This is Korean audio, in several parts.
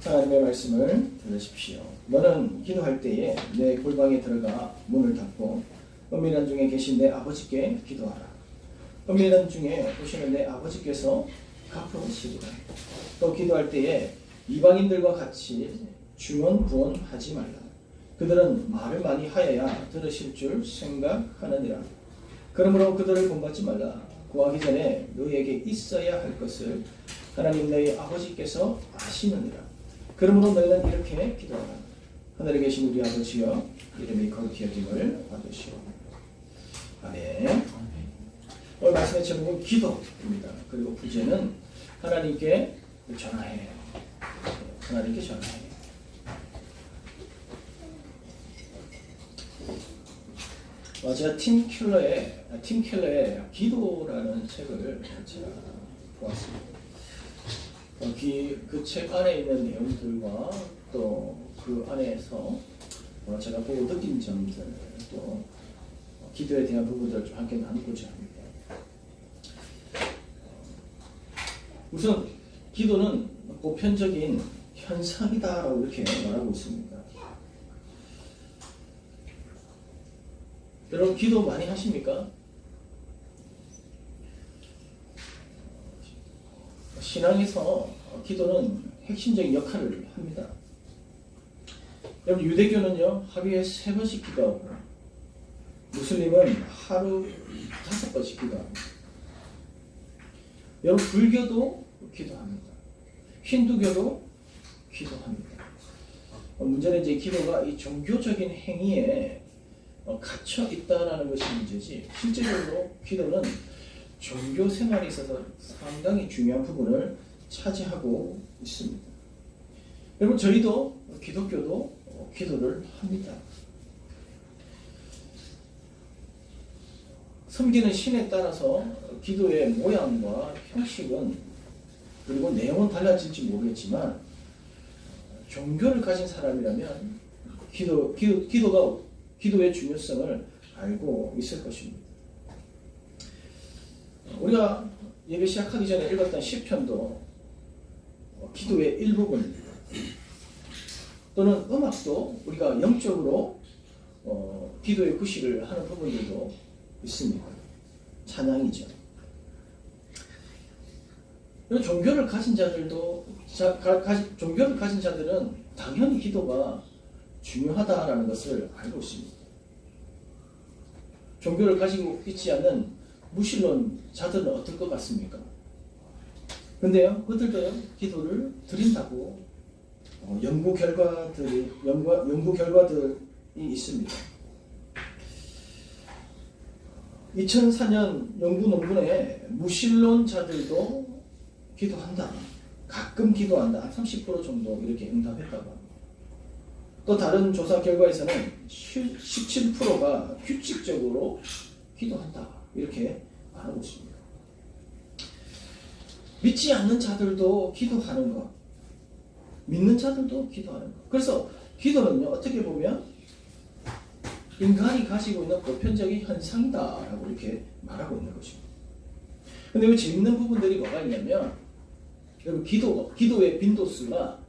하나님의 말씀을 들으십시오. 너는 기도할 때에 내 골방에 들어가 문을 닫고 은밀한 중에 계신 내 아버지께 기도하라. 은밀한 중에 보시는 내 아버지께서 갚으시리라. 또 기도할 때에 이방인들과 같이 중언부언하지 말라. 그들은 말을 많이 하여야 들으실 줄 생각하느니라. 그러므로 그들을 본받지 말라. 구하기 전에 너희에게 있어야 할 것을 하나님 너희 아버지께서 아시느니라. 그러므로 너희는 이렇게 기도하라. 하늘에 계신 우리 아버지여, 이름이 거룩히 여김을 받으시오. 아멘. 오늘 말씀의 제목은 기도입니다. 그리고 부제는 하나님께 전화해. 하나님께 전화해. 제가 팀 켈러의 기도라는 책을 제가 보았습니다. 그 책 안에 있는 내용들과 또 그 안에서 제가 보고 느낀 점들, 또 기도에 대한 부분들을 좀 함께 나누고자 합니다. 우선 기도는 보편적인 현상이다라고 이렇게 말하고 있습니다. 여러분 기도 많이 하십니까? 신앙에서 기도는 핵심적인 역할을 합니다. 여러분 유대교는요 하루에 3번씩 기도하고 무슬림은 하루 5번씩 기도합니다. 여러분 불교도 기도합니다. 힌두교도 기도합니다. 문제는 이제 기도가 이 종교적인 행위에 갇혀 있다라는 것이 문제지, 실제로 기도는 종교 생활에 있어서 상당히 중요한 부분을 차지하고 있습니다. 여러분 저희도 기독교도 기도를 합니다. 섬기는 신에 따라서 기도의 모양과 형식은 그리고 내용은 달라질지 모르겠지만 종교를 가진 사람이라면 기도의 중요성을 알고 있을 것입니다. 우리가 예배 시작하기 전에 읽었던 시편도 기도의 일부분입니다. 또는 음악도 우리가 영적으로 기도의 구실을 하는 부분들도 있습니다. 찬양이죠. 종교를 가진 자들은 당연히 기도가 중요하다라는 것을 알고 있습니다. 종교를 가지고 있지 않는 무신론자들은 어떨 것 같습니까? 근데요, 그들도 기도를 드린다고 연구 결과들이 있습니다. 2004년 연구 논문에 무신론자들도 기도한다, 가끔 기도한다, 30% 정도 이렇게 응답했다고 합니다. 또 다른 조사 결과에서는 17%가 규칙적으로 기도한다, 이렇게 말하고 있습니다. 믿지 않는 자들도 기도하는 것, 믿는 자들도 기도하는 것. 그래서 기도는요, 어떻게 보면 인간이 가지고 있는 보편적인 현상이다라고 이렇게 말하고 있는 것입니다. 근데 이 재밌는 부분들이 뭐가 있냐면, 여러분 기도의 빈도수가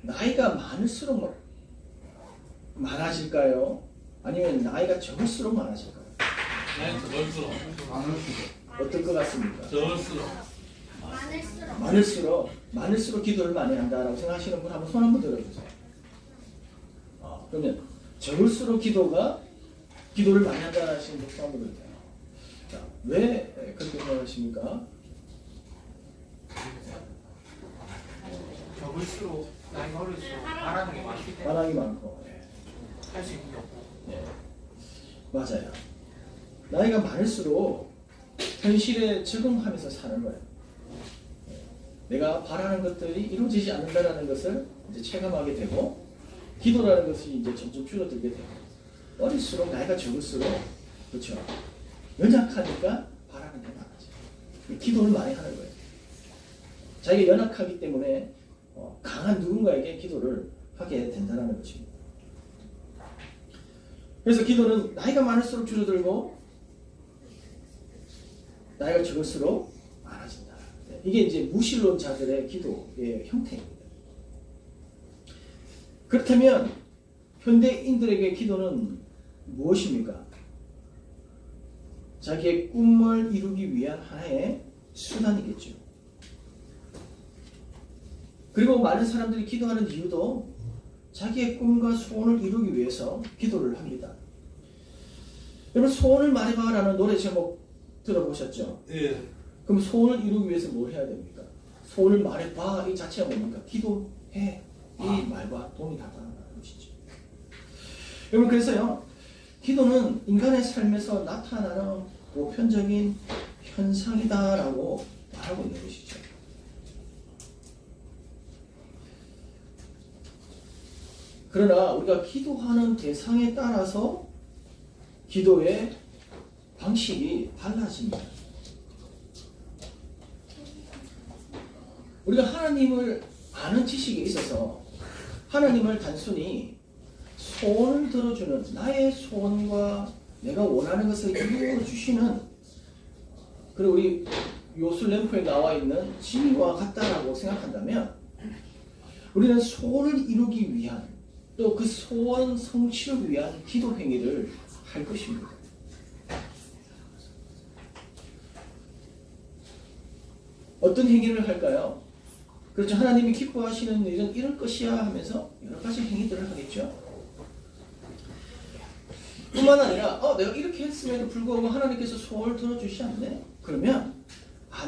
나이가 많을수록 많아질까요? 아니면 나이가 적을수록 많아질까요? 적을수록. 어떨 것 같습니까? 적을수록. 많을수록 기도를 많이 한다라고 생각하시는 분 한번 손 한번 들어주세요. 그러면 적을수록 기도를 많이 한다는 하시는 분 손 한번 들어주세요. 자, 왜 그렇게 생각하십니까? 적을수록 나이가 어릴수록 말하는 게 많기 때문에 말하기 많고, 할 수 있는 게 없고. 맞아요. 나이가 많을수록 현실에 적응하면서 사는 거예요. 내가 바라는 것들이 이루어지지 않는다라는 것을 이제 체감하게 되고, 기도라는 것이 이제 점점 줄어들게 되고, 어릴수록 나이가 적을수록, 그렇죠, 연약하니까 바라는 게 많아져요. 기도를 많이 하는 거예요. 자기가 연약하기 때문에 강한 누군가에게 기도를 하게 된다는 것입니다. 그래서 기도는 나이가 많을수록 줄어들고 나이가 적을수록 많아진다. 이게 이제 무신론자들의 기도의 형태입니다. 그렇다면 현대인들에게 기도는 무엇입니까? 자기의 꿈을 이루기 위한 하나의 수단이겠죠. 그리고 많은 사람들이 기도하는 이유도 자기의 꿈과 소원을 이루기 위해서 기도를 합니다. 여러분, 소원을 말해봐라는 노래 제목 들어보셨죠? 예. 그럼 소원을 이루기 위해서 뭘 해야 됩니까? 소원을 말해봐 이 자체가 뭡니까? 기도해 이 말과 동일하다는 것이죠. 여러분, 그래서요, 기도는 인간의 삶에서 나타나는 보편적인 현상이다라고 말하고 있는 것이죠. 그러나 우리가 기도하는 대상에 따라서 기도의 방식이 달라집니다. 우리가 하나님을 아는 지식에 있어서 하나님을 단순히 소원을 들어주는 나의 소원과 내가 원하는 것을 이루어 주시는, 그리고 우리 요술 램프에 나와 있는 지니와 같다라고 생각한다면 우리는 소원을 이루기 위한, 또 그 소원 성취를 위한 기도 행위를 할 것입니다. 어떤 행위를 할까요? 그렇죠. 하나님이 기뻐하시는 일은 이럴 것이야 하면서 여러 가지 행위들을 하겠죠. 뿐만 아니라 내가 이렇게 했음에도 불구하고 하나님께서 소원을 들어주시지 않네? 그러면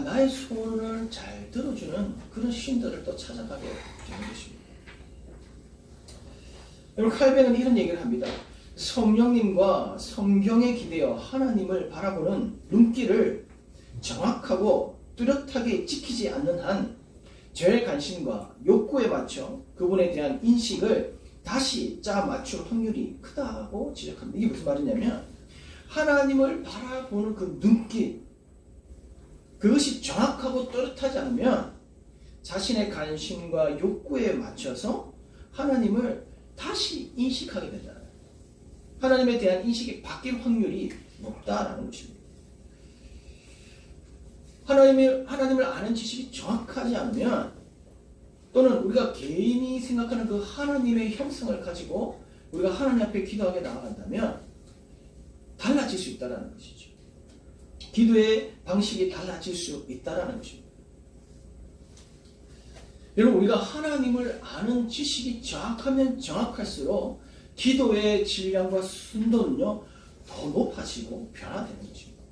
나의 소원을 잘 들어주는 그런 신들을 또 찾아가게 되는 것입니다. 여러분, 칼뱅은 이런 얘기를 합니다. 성령님과 성경에 기대어 하나님을 바라보는 눈길을 정확하고 뚜렷하게 지키지 않는 한 죄의 관심과 욕구에 맞춰 그분에 대한 인식을 다시 짜 맞출 확률이 크다고 지적합니다. 이게 무슨 말이냐면 하나님을 바라보는 그 눈길, 그것이 정확하고 뚜렷하지 않으면 자신의 관심과 욕구에 맞춰서 하나님을 다시 인식하게 된다. 하나님에 대한 인식이 바뀔 확률이 높다라는 것입니다. 하나님을 아는 지식이 정확하지 않으면, 또는 우리가 개인이 생각하는 그 하나님의 형성을 가지고 우리가 하나님 앞에 기도하게 나아간다면 달라질 수 있다는 것이죠. 기도의 방식이 달라질 수 있다는 것입니다. 여러분, 우리가 하나님을 아는 지식이 정확하면 정확할수록 기도의 질량과 순도는요 더 높아지고 변화되는 것입니다.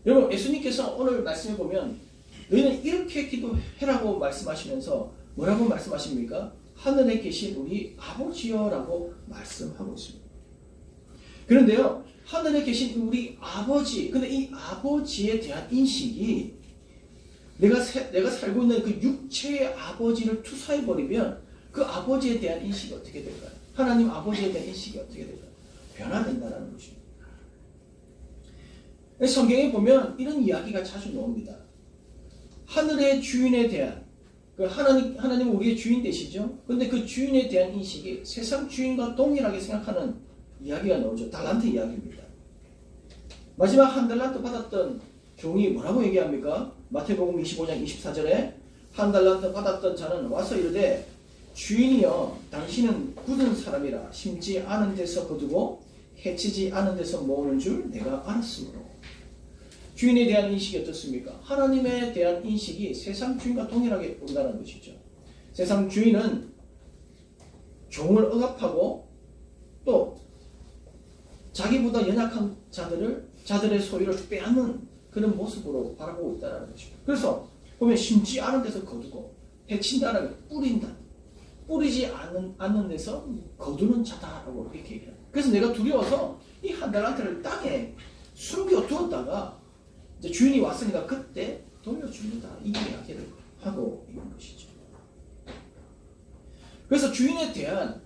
여러분, 예수님께서 오늘 말씀해 보면 너희는 이렇게 기도해라고 말씀하시면서 뭐라고 말씀하십니까? 하늘에 계신 우리 아버지여라고 말씀하고 있습니다. 그런데요, 하늘에 계신 우리 아버지, 근데 이 아버지에 대한 인식이 내가 살고 있는 그 육체의 아버지를 투사해버리면 그 아버지에 대한 인식이 어떻게 될까요? 하나님 아버지에 대한 인식이 어떻게 될까요? 변화된다는 것입니다. 성경에 보면 이런 이야기가 자주 나옵니다. 하늘의 주인에 대한, 하나님은 우리의 주인 되시죠? 근데 그 주인에 대한 인식이 세상 주인과 동일하게 생각하는 이야기가 나오죠. 달란트 이야기입니다. 마지막 한 달란트 받았던 종이 뭐라고 얘기합니까? 마태복음 25장 24절에 한 달란트 받았던 자는 와서 이르되 주인이여 당신은 굳은 사람이라 심지 않은 데서 거두고 해치지 않은 데서 모으는 줄 내가 알았으므로. 주인에 대한 인식이 어떻습니까? 하나님에 대한 인식이 세상 주인과 동일하게 본다는 것이죠. 세상 주인은 종을 억압하고 또 자기보다 연약한 자들의 소유를 빼앗는 그런 모습으로 바라보고 있다는 것입니다. 그래서 보면 심지 않은 데서 거두고 해친다는 게 뿌린다. 뿌리지 않는 데서 거두는 자다라고 이렇게 얘기합니다. 그래서 내가 두려워서 이 한 달란트를 땅에 숨겨두었다가 이제 주인이 왔으니까 그때 돌려줍니다. 이 이야기를 하고 있는 것이죠. 그래서 주인에 대한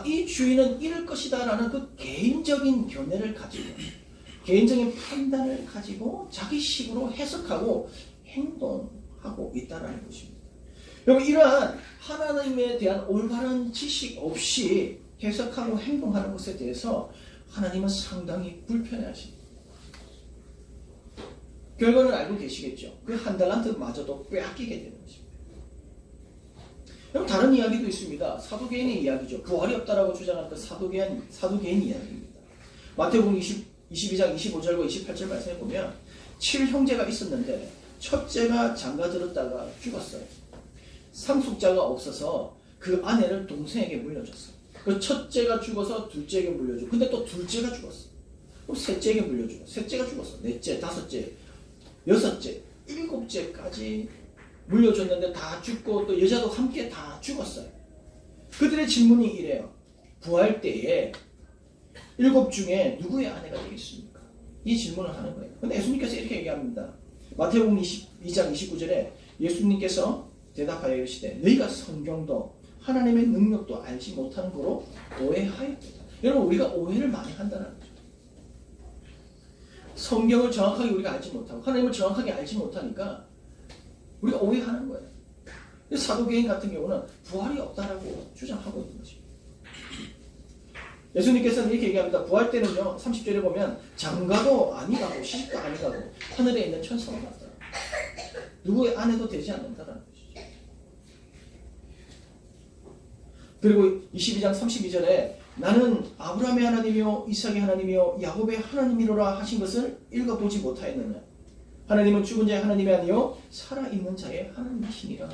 이 주인은 이럴 것이다 라는 그 개인적인 견해를 가지고 개인적인 판단을 가지고 자기식으로 해석하고 행동하고 있다는 것입니다. 여러분, 이러한 하나님에 대한 올바른 지식 없이 해석하고 행동하는 것에 대해서 하나님은 상당히 불편해하십니다. 결과는 알고 계시겠죠. 그 한 달란트마저도 빼앗기게 되는 것입니다. 그럼 다른 이야기도 있습니다. 사도계인의 이야기죠. 부활이 없다라고 주장하는 그 사도계인 이야기입니다. 마태복음 22장 25절과 28절 말씀해 보면 7형제가 있었는데 첫째가 장가들었다가 죽었어요. 상속자가 없어서 그 아내를 동생에게 물려줬어요. 그 첫째가 죽어서 둘째에게 물려주고, 근데 또 둘째가 죽었어. 그럼 셋째에게 물려주고, 셋째가 죽었어. 넷째, 다섯째, 여섯째, 일곱째까지 물려줬는데 다 죽고 또 여자도 함께 다 죽었어요. 그들의 질문이 이래요. 부활 때에 7 중에 누구의 아내가 되겠습니까? 이 질문을 하는 거예요. 근데 예수님께서 이렇게 얘기합니다. 마태복음 22장 29절에 예수님께서 대답하여 이르시되 너희가 성경도 하나님의 능력도 알지 못하는 거로 오해하였다. 여러분, 우리가 오해를 많이 한다는 거죠. 성경을 정확하게 우리가 알지 못하고 하나님을 정확하게 알지 못하니까 우리가 오해하는 거예요. 사도계인 같은 경우는 부활이 없다라고 주장하고 있는 거죠. 예수님께서는 이렇게 얘기합니다. 부활 때는요, 30절에 보면 장가도 아니가고 시집도 아니가고 하늘에 있는 천사와 같다. 누구의 아내도 되지 않는다라는 것이죠. 그리고 22장 32절에 나는 아브라함의 하나님이요 이삭의 하나님이요 야곱의 하나님이로라 하신 것을 읽어보지 못하였느냐. 하나님은 죽은 자의 하나님이 아니요 살아있는 자의 하나님이시니라.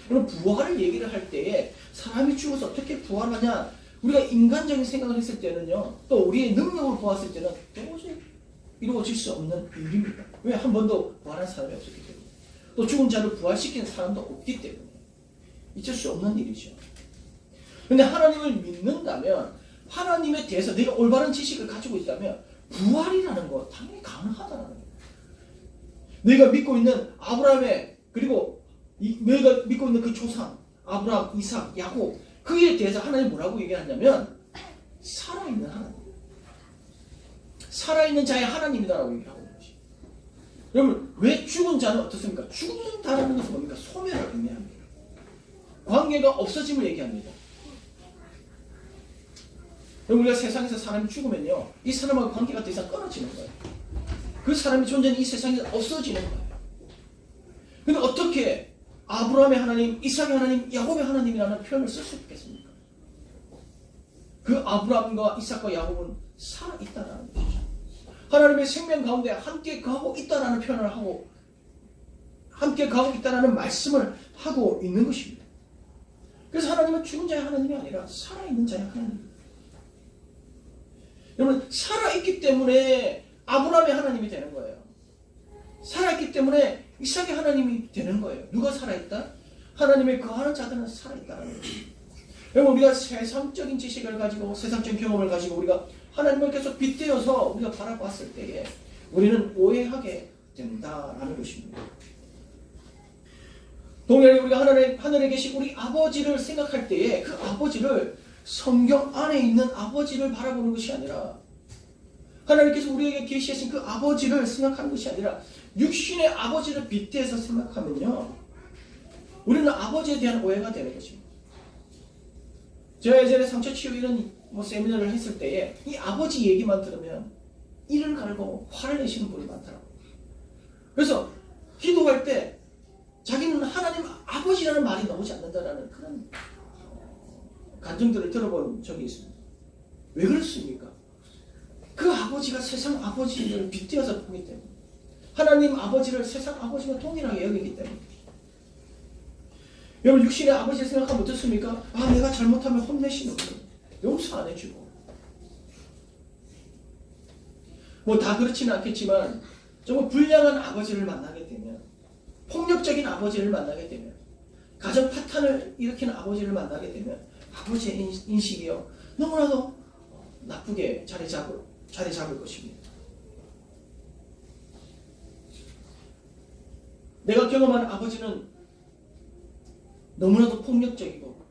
그럼 부활을 얘기를 할 때에 사람이 죽어서 어떻게 부활하냐, 우리가 인간적인 생각을 했을 때는요, 또 우리의 능력을 보았을 때는 도저히 이루어질 수 없는 일입니다. 왜? 한 번도 부활한 사람이 없었기 때문에, 또 죽은 자를 부활시키는 사람도 없기 때문에 있을 수 없는 일이죠. 근데 하나님을 믿는다면, 하나님에 대해서 내가 올바른 지식을 가지고 있다면 부활이라는 거 당연히 가능하다는 거예요. 내가 믿고 있는 아브라함의, 그리고 내가 믿고 있는 그 조상 아브라함, 이삭, 야곱, 그에 대해서 하나님 뭐라고 얘기하냐면 살아있는 하나님, 살아있는 자의 하나님이다라고 얘기하고 있는 것이. 여러분, 왜 죽은 자는 어떻습니까? 죽는다라는 것은 뭡니까? 소멸을 의미합니다. 관계가 없어짐을 얘기합니다. 우리가 세상에서 사람이 죽으면요, 이 사람하고 관계가 더 이상 끊어지는 거예요. 그 사람의 존재는 이 세상에서 없어지는 거예요. 근데 어떻게 아브라함의 하나님, 이삭의 하나님, 야곱의 하나님이라는 표현을 쓸 수 있겠습니까? 그 아브라함과 이삭과 야곱은 살아있다라는 것이죠. 하나님의 생명 가운데 함께 거하고 있다라는 표현을 하고, 함께 거하고 있다라는 말씀을 하고 있는 것입니다. 그래서 하나님은 죽은 자의 하나님이 아니라 살아있는 자의 하나님입니다. 여러분, 살아있기 때문에 아브라함의 하나님이 되는 거예요. 살아있기 때문에 이삭의 하나님이 되는 거예요. 누가 살아있다? 하나님의 거하는 자들은 살아있다는 거예요. 여러분, 우리가 세상적인 지식을 가지고 세상적인 경험을 가지고 우리가 하나님을 계속 빗대어서 우리가 바라봤을 때에 우리는 오해하게 된다라는 것입니다. 동일하게 우리가 하늘에 계신 우리 아버지를 생각할 때에 그 아버지를 성경 안에 있는 아버지를 바라보는 것이 아니라, 하나님께서 우리에게 계시하신 그 아버지를 생각하는 것이 아니라 육신의 아버지를 빗대서 생각하면요, 우리는 아버지에 대한 오해가 되는 것입니다. 제가 예전에 상처치유 이런 세미나를 했을 때에 이 아버지 얘기만 들으면 이를 갈고 화를 내시는 분이 많더라고요. 그래서 기도할 때 자기는 하나님 아버지라는 말이 나오지 않는다라는 그런 간증들을 들어본 적이 있습니다. 왜 그렇습니까? 그 아버지가 세상 아버지를 빗대어서 보기 때문에, 하나님 아버지를 세상 아버지와 동일하게 여기기 때문에. 여러분, 육신의 아버지를 생각하면 어떻습니까? 아, 내가 잘못하면 혼내시는 거예요. 용서 안 해주고. 뭐 다 그렇지는 않겠지만 정말 불량한 아버지를 만나게 되면, 폭력적인 아버지를 만나게 되면, 가정 파탄을 일으키는 아버지를 만나게 되면 아버지의 인식이요, 너무나도 나쁘게 자리 잡을 것입니다. 내가 경험한 아버지는 너무나도 폭력적이고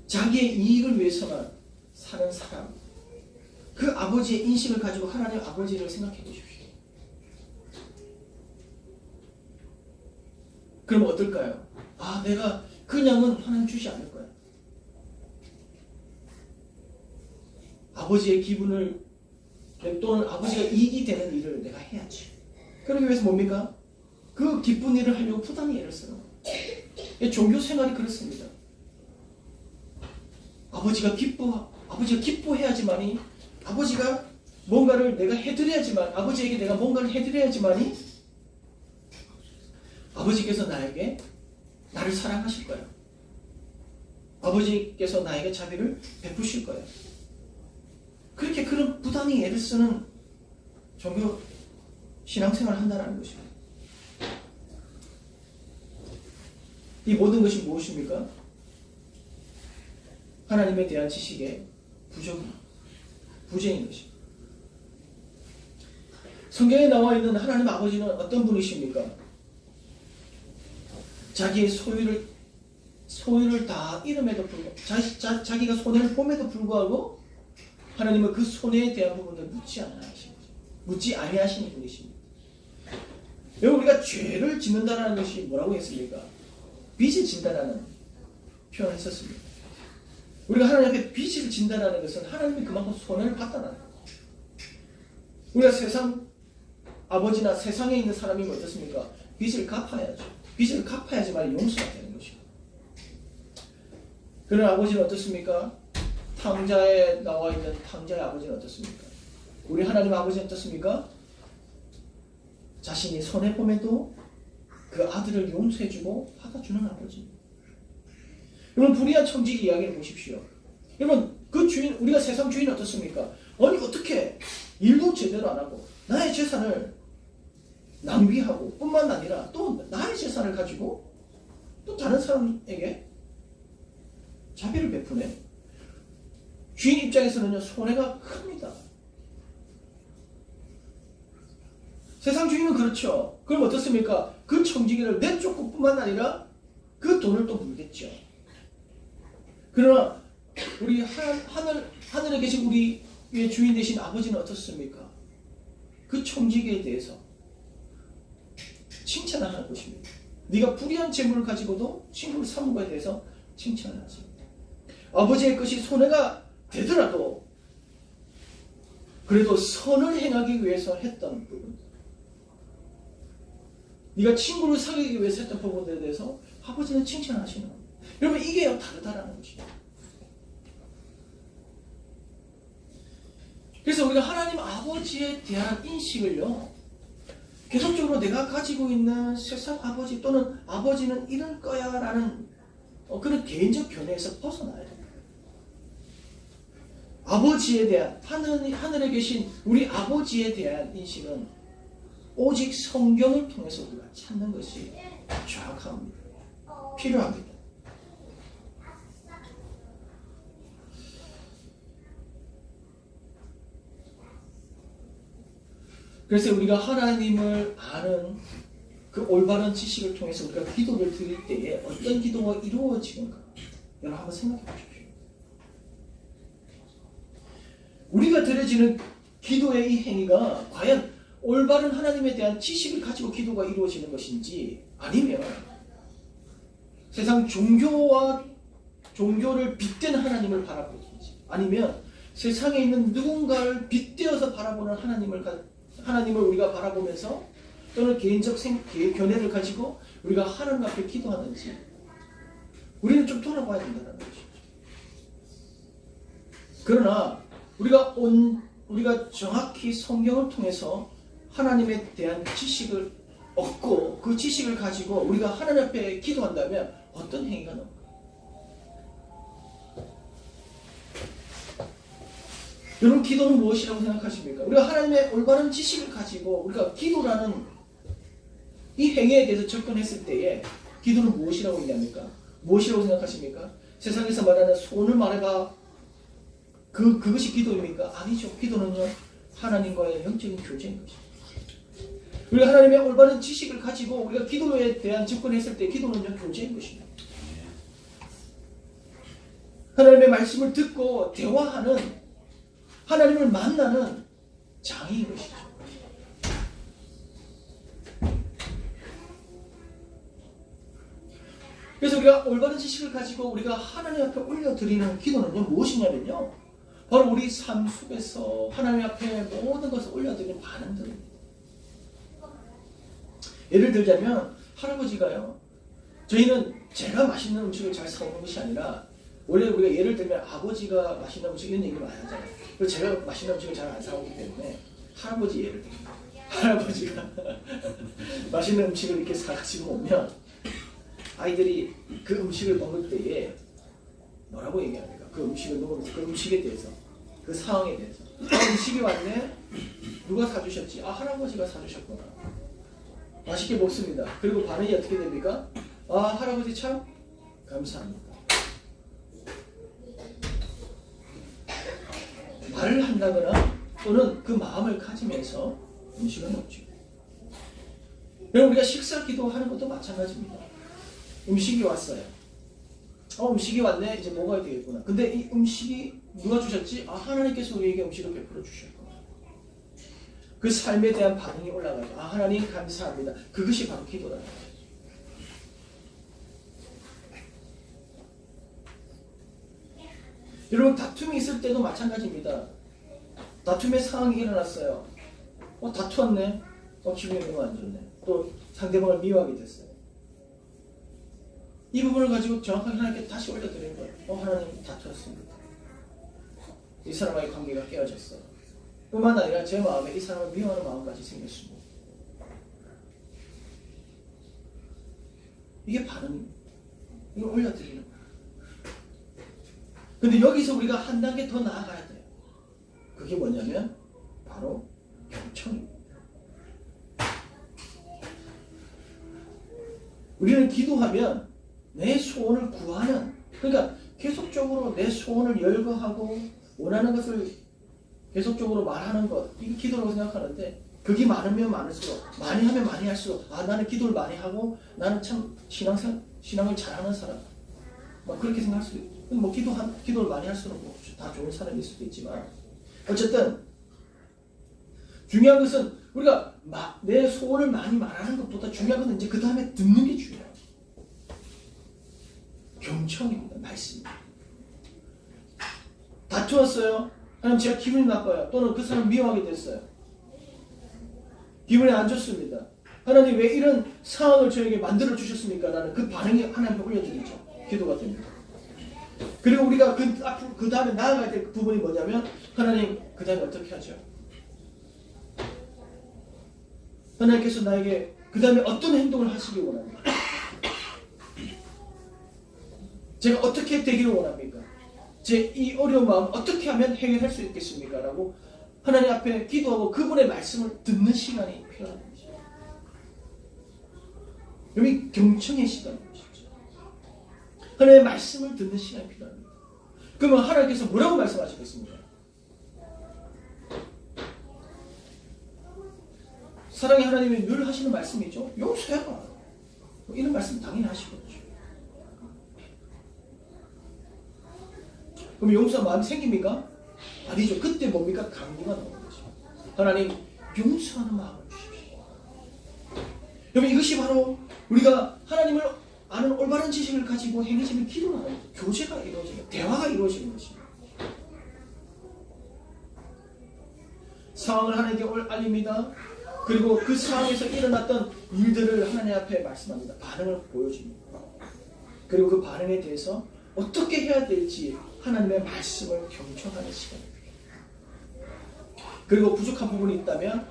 자기의 이익을 위해서만 사는 사람, 그 아버지의 인식을 가지고 하나님 아버지를 생각해 보십시오. 그럼 어떨까요? 아, 내가 그냥은 하나님 주지 않을 거야. 아버지의 기분을, 또는 아버지가 이익이 되는 일을 내가 해야지. 그러기 위해서 뭡니까? 그 기쁜 일을 하려고 부단히 애를 쓰는 거예요. 종교 생활이 그렇습니다. 아버지가 기뻐해야지만이, 아버지가 뭔가를 내가 해드려야지만, 아버지에게 내가 뭔가를 해드려야지만이 아버지께서 나를 사랑하실 거야. 아버지께서 나에게 자비를 베푸실 거야. 그렇게 그런 부당히 애를 쓰는 종교 신앙생활을 한다는 것입니다. 이 모든 것이 무엇입니까? 하나님에 대한 지식의 부재인 것입니다. 성경에 나와 있는 하나님 아버지는 어떤 분이십니까? 자기의 소유를 다 잃음에도 불구하고, 자기가 손해를 봄에도 불구하고 하나님은 그 손해에 대한 부분을 묻지 아니하시는 분이십니다. 여러분, 우리가 죄를 짓는다는 것이 뭐라고 했습니까? 빚을 진다라는 표현을 했었습니다. 우리가 하나님 앞에 빚을 진다라는 것은 하나님이 그만큼 손해를 봤다는 거예요. 우리가 세상 아버지나 세상에 있는 사람이면 어떻습니까? 빚을 갚아야죠. 빚을 갚아야지만 용서가 되는 것입니다. 그런 아버지는 어떻습니까? 탕자에 나와 있는 탕자의 아버지는 어떻습니까? 우리 하나님 아버지는 어떻습니까? 자신이 손해봄에도 그 아들을 용서해주고 받아주는 아버지입니다. 여러분, 불의한 청지기 이야기를 보십시오. 여러분, 그 주인, 우리가 세상 주인은 어떻습니까? 아니, 어떻게 일도 제대로 안 하고 나의 재산을 낭비하고 뿐만 아니라 또 나의 재산을 가지고 또 다른 사람에게 자비를 베푸네. 주인 입장에서는요, 손해가 큽니다. 세상 주인은 그렇죠. 그럼 어떻습니까? 그 청지기를 내쫓고 뿐만 아니라 그 돈을 또 물겠죠. 그러나 우리 하늘에 계신 우리의 주인 되신 아버지는 어떻습니까? 그 청지기에 대해서 칭찬하는 것입니다. 네가 불의한 재물을 가지고도 친구를 삼은 것에 대해서 칭찬을 하십니다. 아버지의 것이 손해가 되더라도 그래도 선을 행하기 위해서 했던 부분, 네가 친구를 사귀기 위해서 했던 부분에 대해서 아버지는 칭찬하시는 겁니다. 여러분, 이게 다르다라는 것이죠. 그래서 우리가 하나님 아버지에 대한 인식을요, 계속적으로 내가 가지고 있는 세상 아버지 또는 아버지는 이럴 거야 라는 그런 개인적 견해에서 벗어나야 됩니다. 아버지에 대한, 하늘에 계신 우리 아버지에 대한 인식은 오직 성경을 통해서 우리가 찾는 것이 정확합니다. 필요합니다. 그래서 우리가 하나님을 아는 그 올바른 지식을 통해서 우리가 기도를 드릴 때에 어떤 기도가 이루어지는가, 여러분 한번 생각해 보십시오. 우리가 드려지는 기도의 이 행위가 과연 올바른 하나님에 대한 지식을 가지고 기도가 이루어지는 것인지, 아니면 세상 종교를 빗댄 하나님을 바라보든지, 아니면 세상에 있는 누군가를 빗대어서 바라보는 하나님을 우리가 바라보면서 또는 개인적 견해를 가지고 우리가 하나님 앞에 기도하는지, 우리는 좀 돌아봐야 된다는 것이죠. 그러나 우리가 정확히 성경을 통해서 하나님에 대한 지식을 얻고 그 지식을 가지고 우리가 하나님 앞에 기도한다면 어떤 행위가 나올까? 여러분, 기도는 무엇이라고 생각하십니까? 우리가 하나님의 올바른 지식을 가지고 우리가 기도라는 이 행위에 대해서 접근했을 때에 기도는 무엇이라고 얘기합니까? 무엇이라고 생각하십니까? 세상에서 말하는 손을 말해봐, 그것이 기도입니까? 아니죠. 기도는요, 하나님과의 영적인 교제인 것입니다. 우리가 하나님의 올바른 지식을 가지고 우리가 기도에 대한 접근했을 때 기도는요, 교제인 것입니다. 하나님의 말씀을 듣고 대화하는, 하나님을 만나는 장인 것이죠. 그래서 우리가 올바른 지식을 가지고 우리가 하나님 앞에 올려드리는 기도는요, 무엇이냐면요, 바로 우리 삶 속에서 하나님 앞에 모든 것을 올려드리는 반응들입니다. 예를 들자면 할아버지가요, 저희는 제가 맛있는 음식을 잘 사오는 것이 아니라 원래 우리가 예를 들면 아버지가 맛있는 음식 이런 얘기를 많이 하잖아요. 그래서 제가 맛있는 음식을 잘 안 사오기 때문에 할아버지 예를 듭니다. 할아버지가 맛있는 음식을 이렇게 사가지고 오면 아이들이 그 음식을 먹을 때에 뭐라고 얘기합니까? 그 음식을 먹으면서 그 음식에 대해서 그 상황에 대해서 음식이 왔네? 누가 사주셨지? 아 할아버지가 사주셨구나. 맛있게 먹습니다. 그리고 반응이 어떻게 됩니까? 아 할아버지 참 감사합니다. 말을 한다거나 또는 그 마음을 가지면서 음식을 먹죠. 여러분 우리가 식사 기도하는 것도 마찬가지입니다. 음식이 왔어요. 음식이 왔네. 이제 먹어야 되겠구나. 근데 이 음식이 누가 주셨지? 아 하나님께서 우리에게 음식을 베풀어 주셨구나. 그 삶에 대한 반응이 올라가죠. 아 하나님 감사합니다. 그것이 바로 기도라는 거예요. 여러분 다툼이 있을 때도 마찬가지입니다. 다툼의 상황이 일어났어요. 다투었네. 기분이 너무 안 좋네. 또 상대방을 미워하게 됐어요. 이 부분을 가지고 정확하게 하나님께 다시 올려드리는 거예요. 하나님 다투었습니다. 이 사람과의 관계가 깨어졌어. 뿐만 아니라 제 마음에 이 사람을 미워하는 마음까지 생겼습니다. 이게 반응입니다. 이걸 올려드리는 거예요. 근데 여기서 우리가 한 단계 더 나아가야 돼요. 그게 뭐냐면 바로 경청입니다. 우리는 기도하면 내 소원을 구하는, 그러니까 계속적으로 내 소원을 열거하고 원하는 것을 계속적으로 말하는 것, 이게 기도라고 생각하는데 그게 많으면 많을수록, 많이 하면 많이 할수록 나는 기도를 많이 하고 나는 참 신앙을 잘하는 사람, 그렇게 생각할 수도 있고, 기도를 많이 할수록 다 좋은 사람일 수도 있지만 어쨌든 중요한 것은 우리가 내 소원을 많이 말하는 것보다 중요한 것은 이제 그 다음에 듣는 게 중요해요. 경청입니다. 말씀입니다. 다투었어요. 하나님 제가 기분이 나빠요. 또는 그 사람 미워하게 됐어요. 기분이 안 좋습니다. 하나님 왜 이런 상황을 저에게 만들어 주셨습니까? 나는 그 반응이 하나님께 올려드리죠. 기도가 됩니다. 그리고 우리가 앞으로 그 다음에 나아가야 될 부분이 뭐냐면 하나님 그 다음에 어떻게 하죠? 하나님께서 나에게 그 다음에 어떤 행동을 하시길 원합니까? 제가 어떻게 되기를 원합니까? 제 이 어려운 마음 어떻게 하면 해결할 수 있겠습니까? 라고 하나님 앞에 기도하고 그분의 말씀을 듣는 시간이 필요한 것이죠. 여기 경청의 시간인 것이죠. 하나님의 말씀을 듣는 시간이 필요합니다. 그러면 하나님께서 뭐라고 말씀하시겠습니까? 사랑의 하나님이 늘 하시는 말씀이죠. 용서해라. 이런 말씀 당연히 하시겠죠. 그럼 용서 마음이 생깁니까? 아니죠. 그때 뭡니까? 강구가 나오는 거죠. 하나님 용서하는 마음을 주십시오. 여러분 이것이 바로 우리가 하나님을 아는 올바른 지식을 가지고 행해지는 기도라는 교제가 이루어지는, 대화가 이루어지는 것입니다. 상황을 하나님께 알립니다. 그리고 그 상황에서 일어났던 일들을 하나님 앞에 말씀합니다. 반응을 보여줍니다. 그리고 그 반응에 대해서 어떻게 해야 될지 하나님의 말씀을 경청하는 시간입니다. 그리고 부족한 부분이 있다면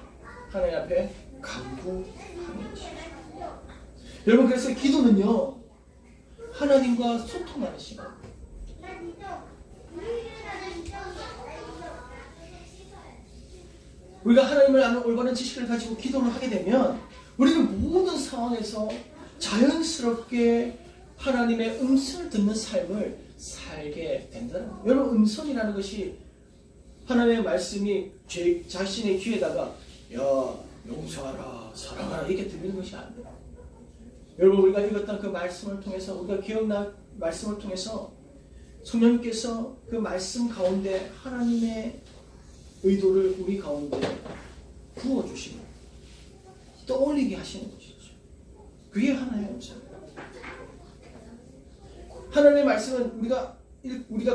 하나님 앞에 간구하는 것입니다. 여러분 그래서 기도는요 하나님과 소통하는 시간입니다. 우리가 하나님을 아는 올바른 지식을 가지고 기도를 하게 되면 우리는 모든 상황에서 자연스럽게 하나님의 음성을 듣는 삶을 살게 된다는 거예요. 여러분 음성이라는 것이 하나님의 말씀이 자신의 귀에다가 야 용서하라 사랑하라 이렇게 들리는 것이 아니에요. 여러분 우리가 읽었던 그 말씀을 통해서 우리가 기억난 말씀을 통해서 성령님께서 그 말씀 가운데 하나님의 의도를 우리 가운데 부어주시고 떠올리게 하시는 것이죠. 그게 하나의 음성입니다. 하나님의 말씀은 우리가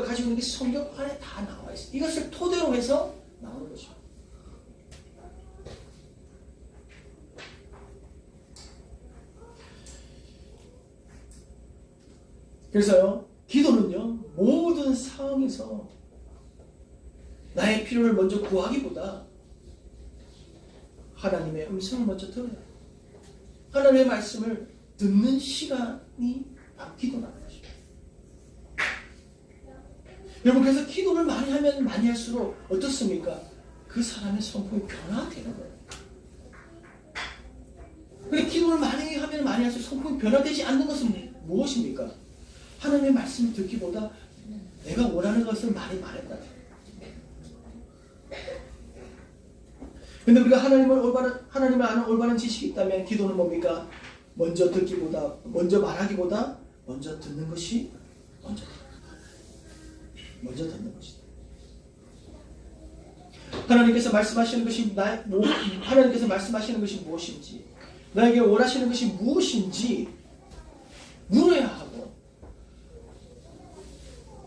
가지고 있는 게 성경 안에 다 나와 있어요. 이것을 토대로 해서 나오는 것입니다. 그래서요, 기도는요, 모든 상황에서 나의 필요를 먼저 구하기보다 하나님의 음성을 먼저 들어야 해요. 하나님의 말씀을 듣는 시간이 바로 기도라는 것입니다. 여러분, 그래서 기도를 많이 하면 많이 할수록 어떻습니까? 그 사람의 성품이 변화되는 거예요. 근데 기도를 많이 하면 많이 할수록 성품이 변화되지 않는 것은 무엇입니까? 하나님의 말씀을 듣기보다 내가 원하는 것을 많이 말했다. 근데 우리가 하나님을 아는 올바른 지식이 있다면 기도는 뭡니까? 먼저 듣기보다, 먼저 말하기보다 먼저 듣는 것이 먼저 듣는 것이다. 하나님께서 말씀하시는 것이 무엇인지, 나에게 원하시는 것이 무엇인지 물어야 하고,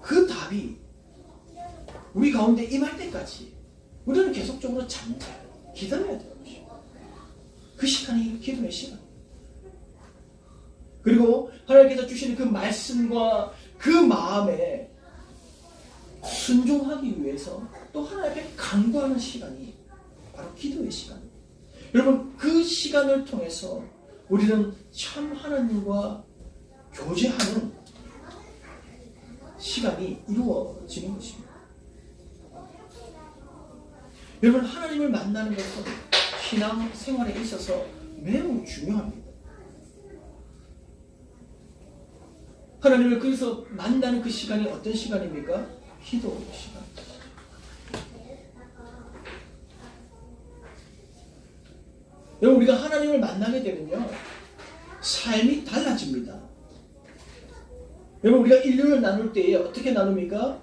그 답이 우리 가운데 임할 때까지 우리는 계속적으로 기다려야 되는 것입니다. 그 시간이 기도의 시간. 그리고 하나님께서 주시는 그 말씀과 그 마음에 순종하기 위해서 또 하나님 앞에 간구하는 시간이 바로 기도의 시간입니다. 여러분, 그 시간을 통해서 우리는 참 하나님과 교제하는 시간이 이루어지는 것입니다. 여러분, 하나님을 만나는 것은 신앙 생활에 있어서 매우 중요합니다. 하나님을 그래서 만나는 그 시간이 어떤 시간입니까? 기도 시간. 여러분, 우리가 하나님을 만나게 되면요, 삶이 달라집니다. 여러분, 우리가 인류를 나눌 때에 어떻게 나눕니까?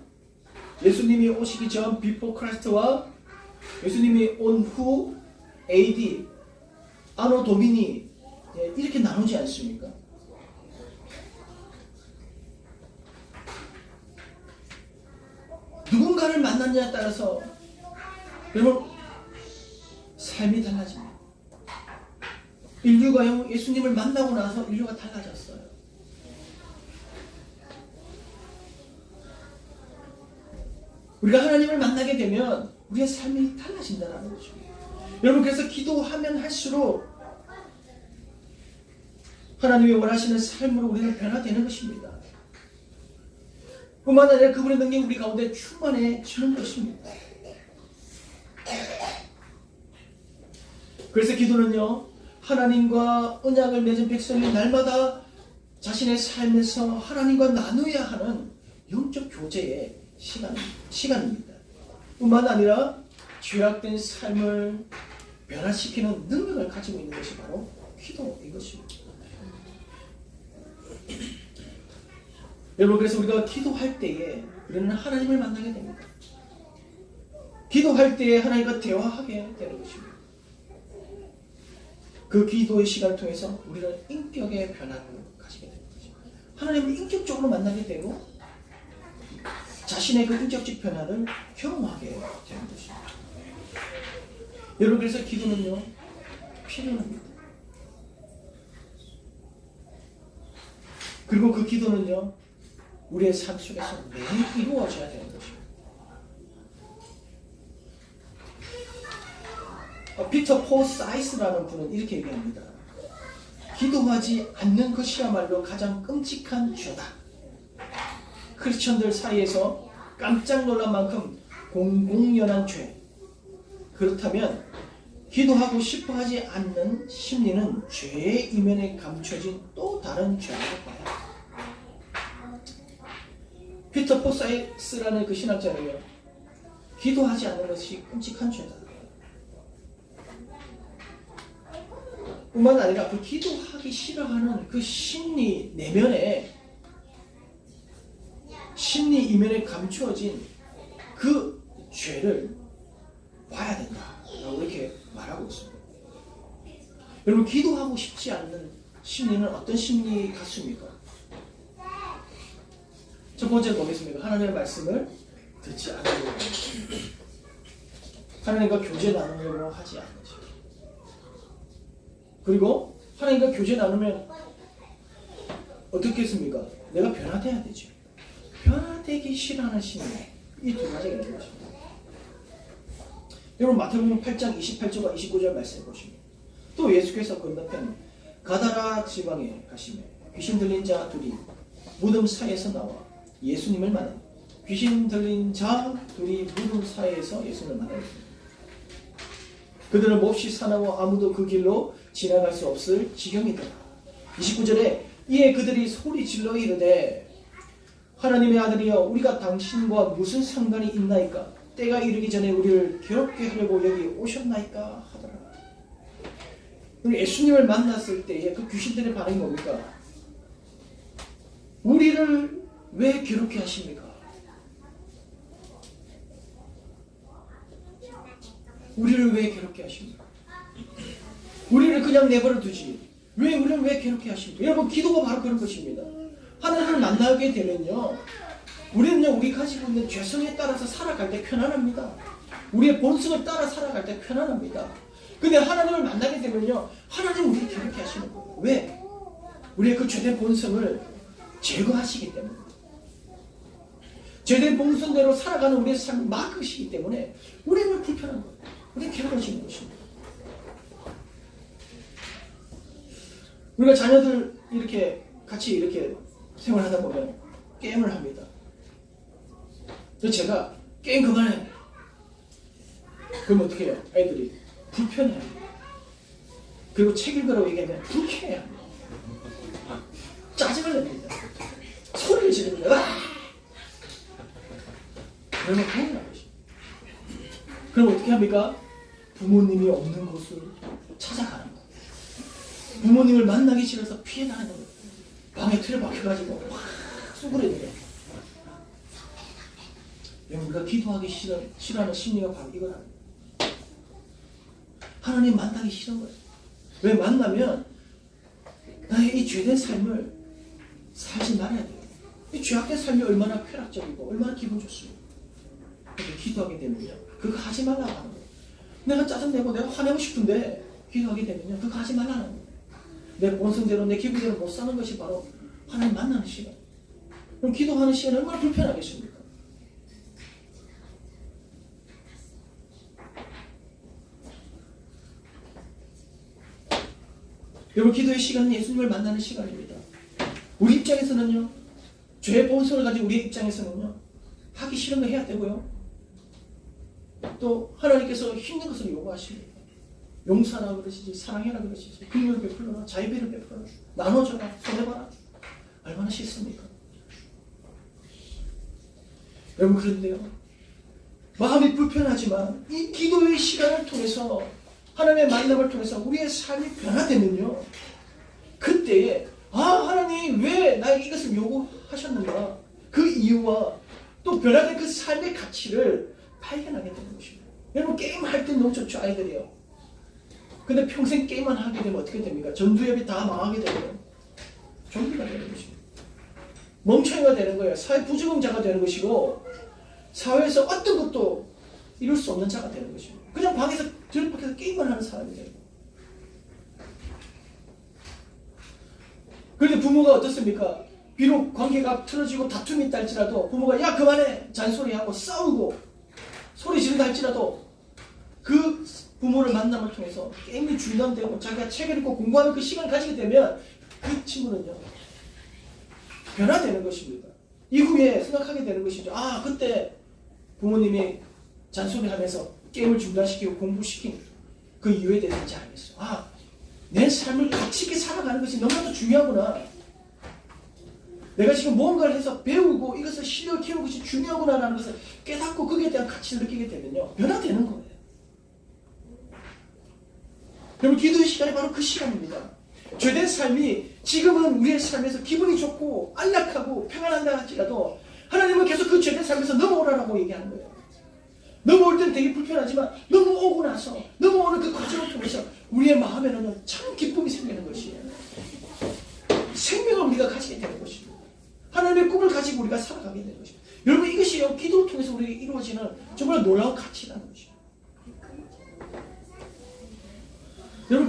예수님이 오시기 전 비포 크라이스트와 예수님이 온 후 AD 아노 도미니, 이렇게 나누지 않습니까? 누군가를 만났냐에 따라서 여러분 삶이 달라집니다. 인류가 예수님을 만나고 나서 인류가 달라졌어요. 우리가 하나님을 만나게 되면 우리의 삶이 달라진다는 거죠. 여러분, 그래서 기도하면 할수록 하나님이 원하시는 삶으로 우리는 변화되는 것입니다. 뿐만 아니라 그분의 능력이 우리 가운데 충만해지는 것입니다. 그래서 기도는요, 하나님과 언약을 맺은 백성이 날마다 자신의 삶에서 하나님과 나누어야 하는 영적 교제의 시간입니다. 뿐만 아니라 죄악된 삶을 변화시키는 능력을 가지고 있는 것이 바로 기도인 것입니다. 여러분, 그래서 우리가 기도할 때에 우리는 하나님을 만나게 됩니다. 기도할 때에 하나님과 대화하게 되는 것입니다. 그 기도의 시간을 통해서 우리는 인격의 변화를 가지게 되는 것입니다. 하나님을 인격적으로 만나게 되고 자신의 그 인격적 변화를 경험하게 되는 것입니다. 여러분, 그래서 기도는요, 필요합니다. 그리고 그 기도는요, 우리의 삶 속에서 매일 이루어져야 되는 것입니다. 피터 폴 사이스라는 분은 이렇게 얘기합니다. 기도하지 않는 것이야말로 가장 끔찍한 죄다. 크리스천들 사이에서 깜짝 놀랄 만큼 공공연한 죄. 그렇다면 기도하고 싶어하지 않는 심리는 죄의 이면에 감춰진 또 다른 죄라고 봐요. 피터 폴 사이스라는 그 신학자는요, 기도하지 않는 것이 끔찍한 죄다. 뿐만 아니라 그 기도하기 싫어하는 그 심리 내면에, 심리 이면에 감추어진 그 죄를 봐야 된다라고 이렇게 말하고 있습니다. 여러분, 기도하고 싶지 않는 심리는 어떤 심리 같습니까? 첫 번째는 뭐겠습니까? 하나님의 말씀을 듣지 않으려고 하는 것, 하나님과 교제 나누려고 하지 않는 것. 그리고 하나님과 교제 나누면 어떻게 했습니까? 내가 변화돼야 되죠. 변화되기 싫어하는 심리. 이 두 가지가 있는 것입니다. 여러분 마태복음 8장 28절과 29절 말씀해 보시면 또 예수께서 건너편 가다라 지방에 가시며 귀신 들린 자 둘이 무덤 사이에서 나와 예수님을 만납니다. 귀신 들린 자 둘이 무덤 사이에서 예수님을 만납니다. 그들은 몹시 사나워 아무도 그 길로 지나갈 수 없을 지경이더라. 29절에 이에 그들이 소리 질러 이르되 하나님의 아들이여 우리가 당신과 무슨 상관이 있나이까? 때가 이르기 전에 우리를 괴롭게 하려고 여기 오셨나이까? 하더라. 예수님을 만났을 때에 그 귀신들의 반응이 뭡니까? 우리를 왜 괴롭게 하십니까? 우리를 왜 괴롭게 하십니까? 우리를 그냥 내버려 두지. 왜 우리를 왜 괴롭게 하십니까? 여러분 기도가 바로 그런 것입니다. 하나님을 만나게 되면요, 우리는요 우리 가지고 있는 죄성에 따라서 살아갈 때 편안합니다. 우리의 본성을 따라 살아갈 때 편안합니다. 근데 하나님을 만나게 되면요, 하나님 우리를 괴롭게 하시는 거예요. 왜? 우리의 그 죄된 본성을 제거하시기 때문에, 죄된 본성대로 살아가는 우리의 삶을 막으시기 때문에 우리는 불편한 거예요. 우리는 괴로워지는 것입니다. 우리가 자녀들 이렇게 같이 이렇게 생활하다 보면 게임을 합니다. 그래서 제가 게임 그만해. 그럼 어떻게 해요? 애들이 불편해합니다. 그리고 책 읽으라고 얘기하면 불쾌해합니다. 짜증을 냅니다. 소리를 지릅니다. 그러면 흥이 나는 것입니다. 그럼 어떻게 합니까? 부모님이 없는 곳을 찾아가는 거예요. 부모님을 만나기 싫어서 피해 다니는 거예요. 방에 틀에 박혀가지고 확 쏘그려들어요. 우리가 기도하기 싫어하는 심리가 바로 이거랍니다. 하나님 만나기 싫은 거예요. 왜? 만나면 나의 이 죄된 삶을 살지 말아야 돼요. 이 죄악된 삶이 얼마나 쾌락적이고 얼마나 기분 좋습니까? 그래서 기도하게 되면요, 그거 하지 말라고 하는 거예요. 내가 짜증내고 내가 화내고 싶은데 기도하게 되면요, 그거 하지 말라는 거예요. 내 본성대로 내 기분대로 못 사는 것이 바로 하나님 만나는 시간. 그럼 기도하는 시간이 얼마나 불편하겠습니까? 여러분 기도의 시간은 예수님을 만나는 시간입니다. 우리 입장에서는요, 죄의 본성을 가진 우리의 입장에서는요, 하기 싫은 거 해야 되고요, 또 하나님께서 힘든 것을 요구하십니다. 용서하라 그러시지, 사랑해라 그러시지, 긍휼을 베풀어라, 자유비를 베풀어라, 나눠줘라, 손해봐라. 얼마나 싫습니까? 여러분 그런데요, 마음이 불편하지만 이 기도의 시간을 통해서, 하나님의 만남을 통해서 우리의 삶이 변화되면요, 그때에 하나님 왜 나에게 이것을 요구하셨는가, 그 이유와 또 변화된 그 삶의 가치를 발견하게 되는 것입니다. 여러분 게임할 때 너무 좋죠, 아이들이요. 근데 평생 게임만 하게 되면 어떻게 됩니까? 전두엽이 다 망하게 되면 좀비가 되는 것입니다. 멍청이가 되는 거예요. 사회 부적응자가 되는 것이고, 사회에서 어떤 것도 이룰 수 없는 자가 되는 것입니다. 그냥 방에서 들박해서 게임만 하는 사람이 되고. 그런데 부모가 어떻습니까? 비록 관계가 틀어지고 다툼이 있다 할지라도 부모가 야 그만해 잔소리하고 싸우고 소리 지른다 할지라도 그 부모를 만남을 통해서 게임이 중단되고 자기가 책을 읽고 공부하는 그 시간을 가지게 되면 그 친구는요, 변화되는 것입니다. 이후에 생각하게 되는 것이죠. 그때 부모님이 잔소리하면서 게임을 중단시키고 공부시킨 그 이유에 대해서 이제 알겠어. 내 삶을 가치 있게 살아가는 것이 너무나도 중요하구나. 내가 지금 무언가를 해서 배우고 이것을 실력을 키우는 것이 중요하구나라는 것을 깨닫고 거기에 대한 가치를 느끼게 되면요, 변화되는 거예요. 여러분 기도의 시간이 바로 그 시간입니다. 죄된 삶이 지금은 우리의 삶에서 기분이 좋고 안락하고 평안한다 할지라도 하나님은 계속 그 죄된 삶에서 넘어오라고 얘기하는 거예요. 넘어올 때는 되게 불편하지만 넘어오고 나서 넘어오는 그 과정을 통해서 우리의 마음에는 참 기쁨이 생기는 것이에요. 생명을 우리가 가지게 되는 것입니다. 하나님의 꿈을 가지고 우리가 살아가게 되는 것입니다. 여러분 이것이요, 기도를 통해서 우리에게 이루어지는 정말 놀라운 가치라는 것입니다. 여러분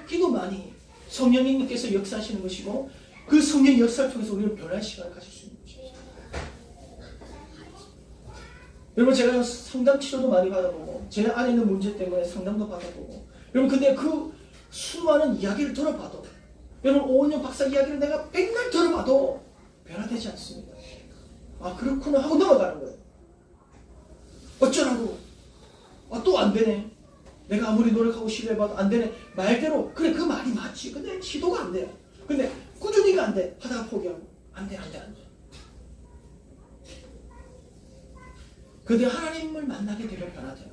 기도만이 성령님께서 역사하시는 것이고, 그 성령의 역사를 통해서 우리는 변화의 시간을 가질 수 있는 것입니다. 여러분 제가 상담 치료도 많이 받아보고 제 안에 있는 문제 때문에 상담도 받아보고 여러분 근데 그 수많은 이야기를 들어봐도 여러분 오은영 박사 이야기를 내가 100날 들어봐도 변화되지 않습니다. 아 그렇구나 하고 넘어가는 거예요. 어쩌라고 또 안 되네. 내가 아무리 노력하고 시도해봐도 안 되네. 말대로 그래 그 말이 맞지. 근데 시도가 안 돼요. 근데 꾸준히가 안 돼. 하다가 포기하고 안 돼. 근데 하나님을 만나게 되면 변화돼요.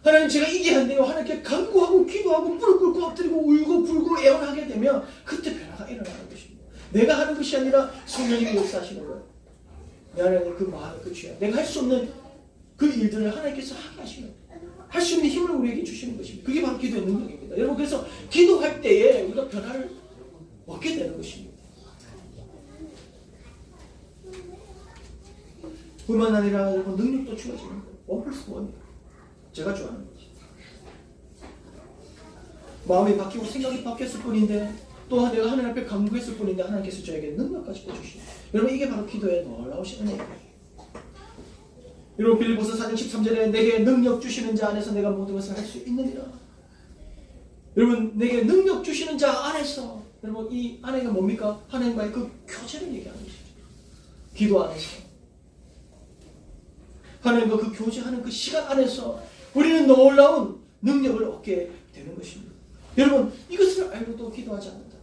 하나님 제가 이게 안 돼요. 하나님께 간구하고 기도하고 무릎 꿇고 엎드리고 울고 불고 애원하게 되면 그때 변화가 일어나는 것입니다. 내가 하는 것이 아니라 성령님이 역사하시는 거예요. 내 안에 그 마음, 그 죄, 내가 할 수 없는 그 일들을 하나님께서 하게 하시는 거예요. 할 수 있는 힘을 우리에게 주시는 것입니다. 그게 바로 기도의 능력입니다. 여러분 그래서 기도할 때에 우리가 변화를 얻게 되는 것입니다. 뿐만 아니라 여러분 능력도 주어지는 거예요. 1+1. 제가 좋아하는 거지. 마음이 바뀌고 생각이 바뀌었을 뿐인데 또한 내가 하나님 앞에 간구했을 뿐인데 하나님께서 저에게 능력까지 꽂으시는 여러분 이게 바로 기도의 놀라우신 은혜예요. 여러분 빌립보서 4장 13절에 내게 능력 주시는 자 안에서 내가 모든 것을 할 수 있느니라. 여러분 내게 능력 주시는 자 안에서 여러분 이 안에가 뭡니까? 하나님과의 그 교제를 얘기하는 것이죠. 기도 안에서 하나님과 그 교제하는 그 시간 안에서 우리는 놀라운 능력을 얻게 되는 것입니다. 여러분 이것을 알고도 기도하지 않는다.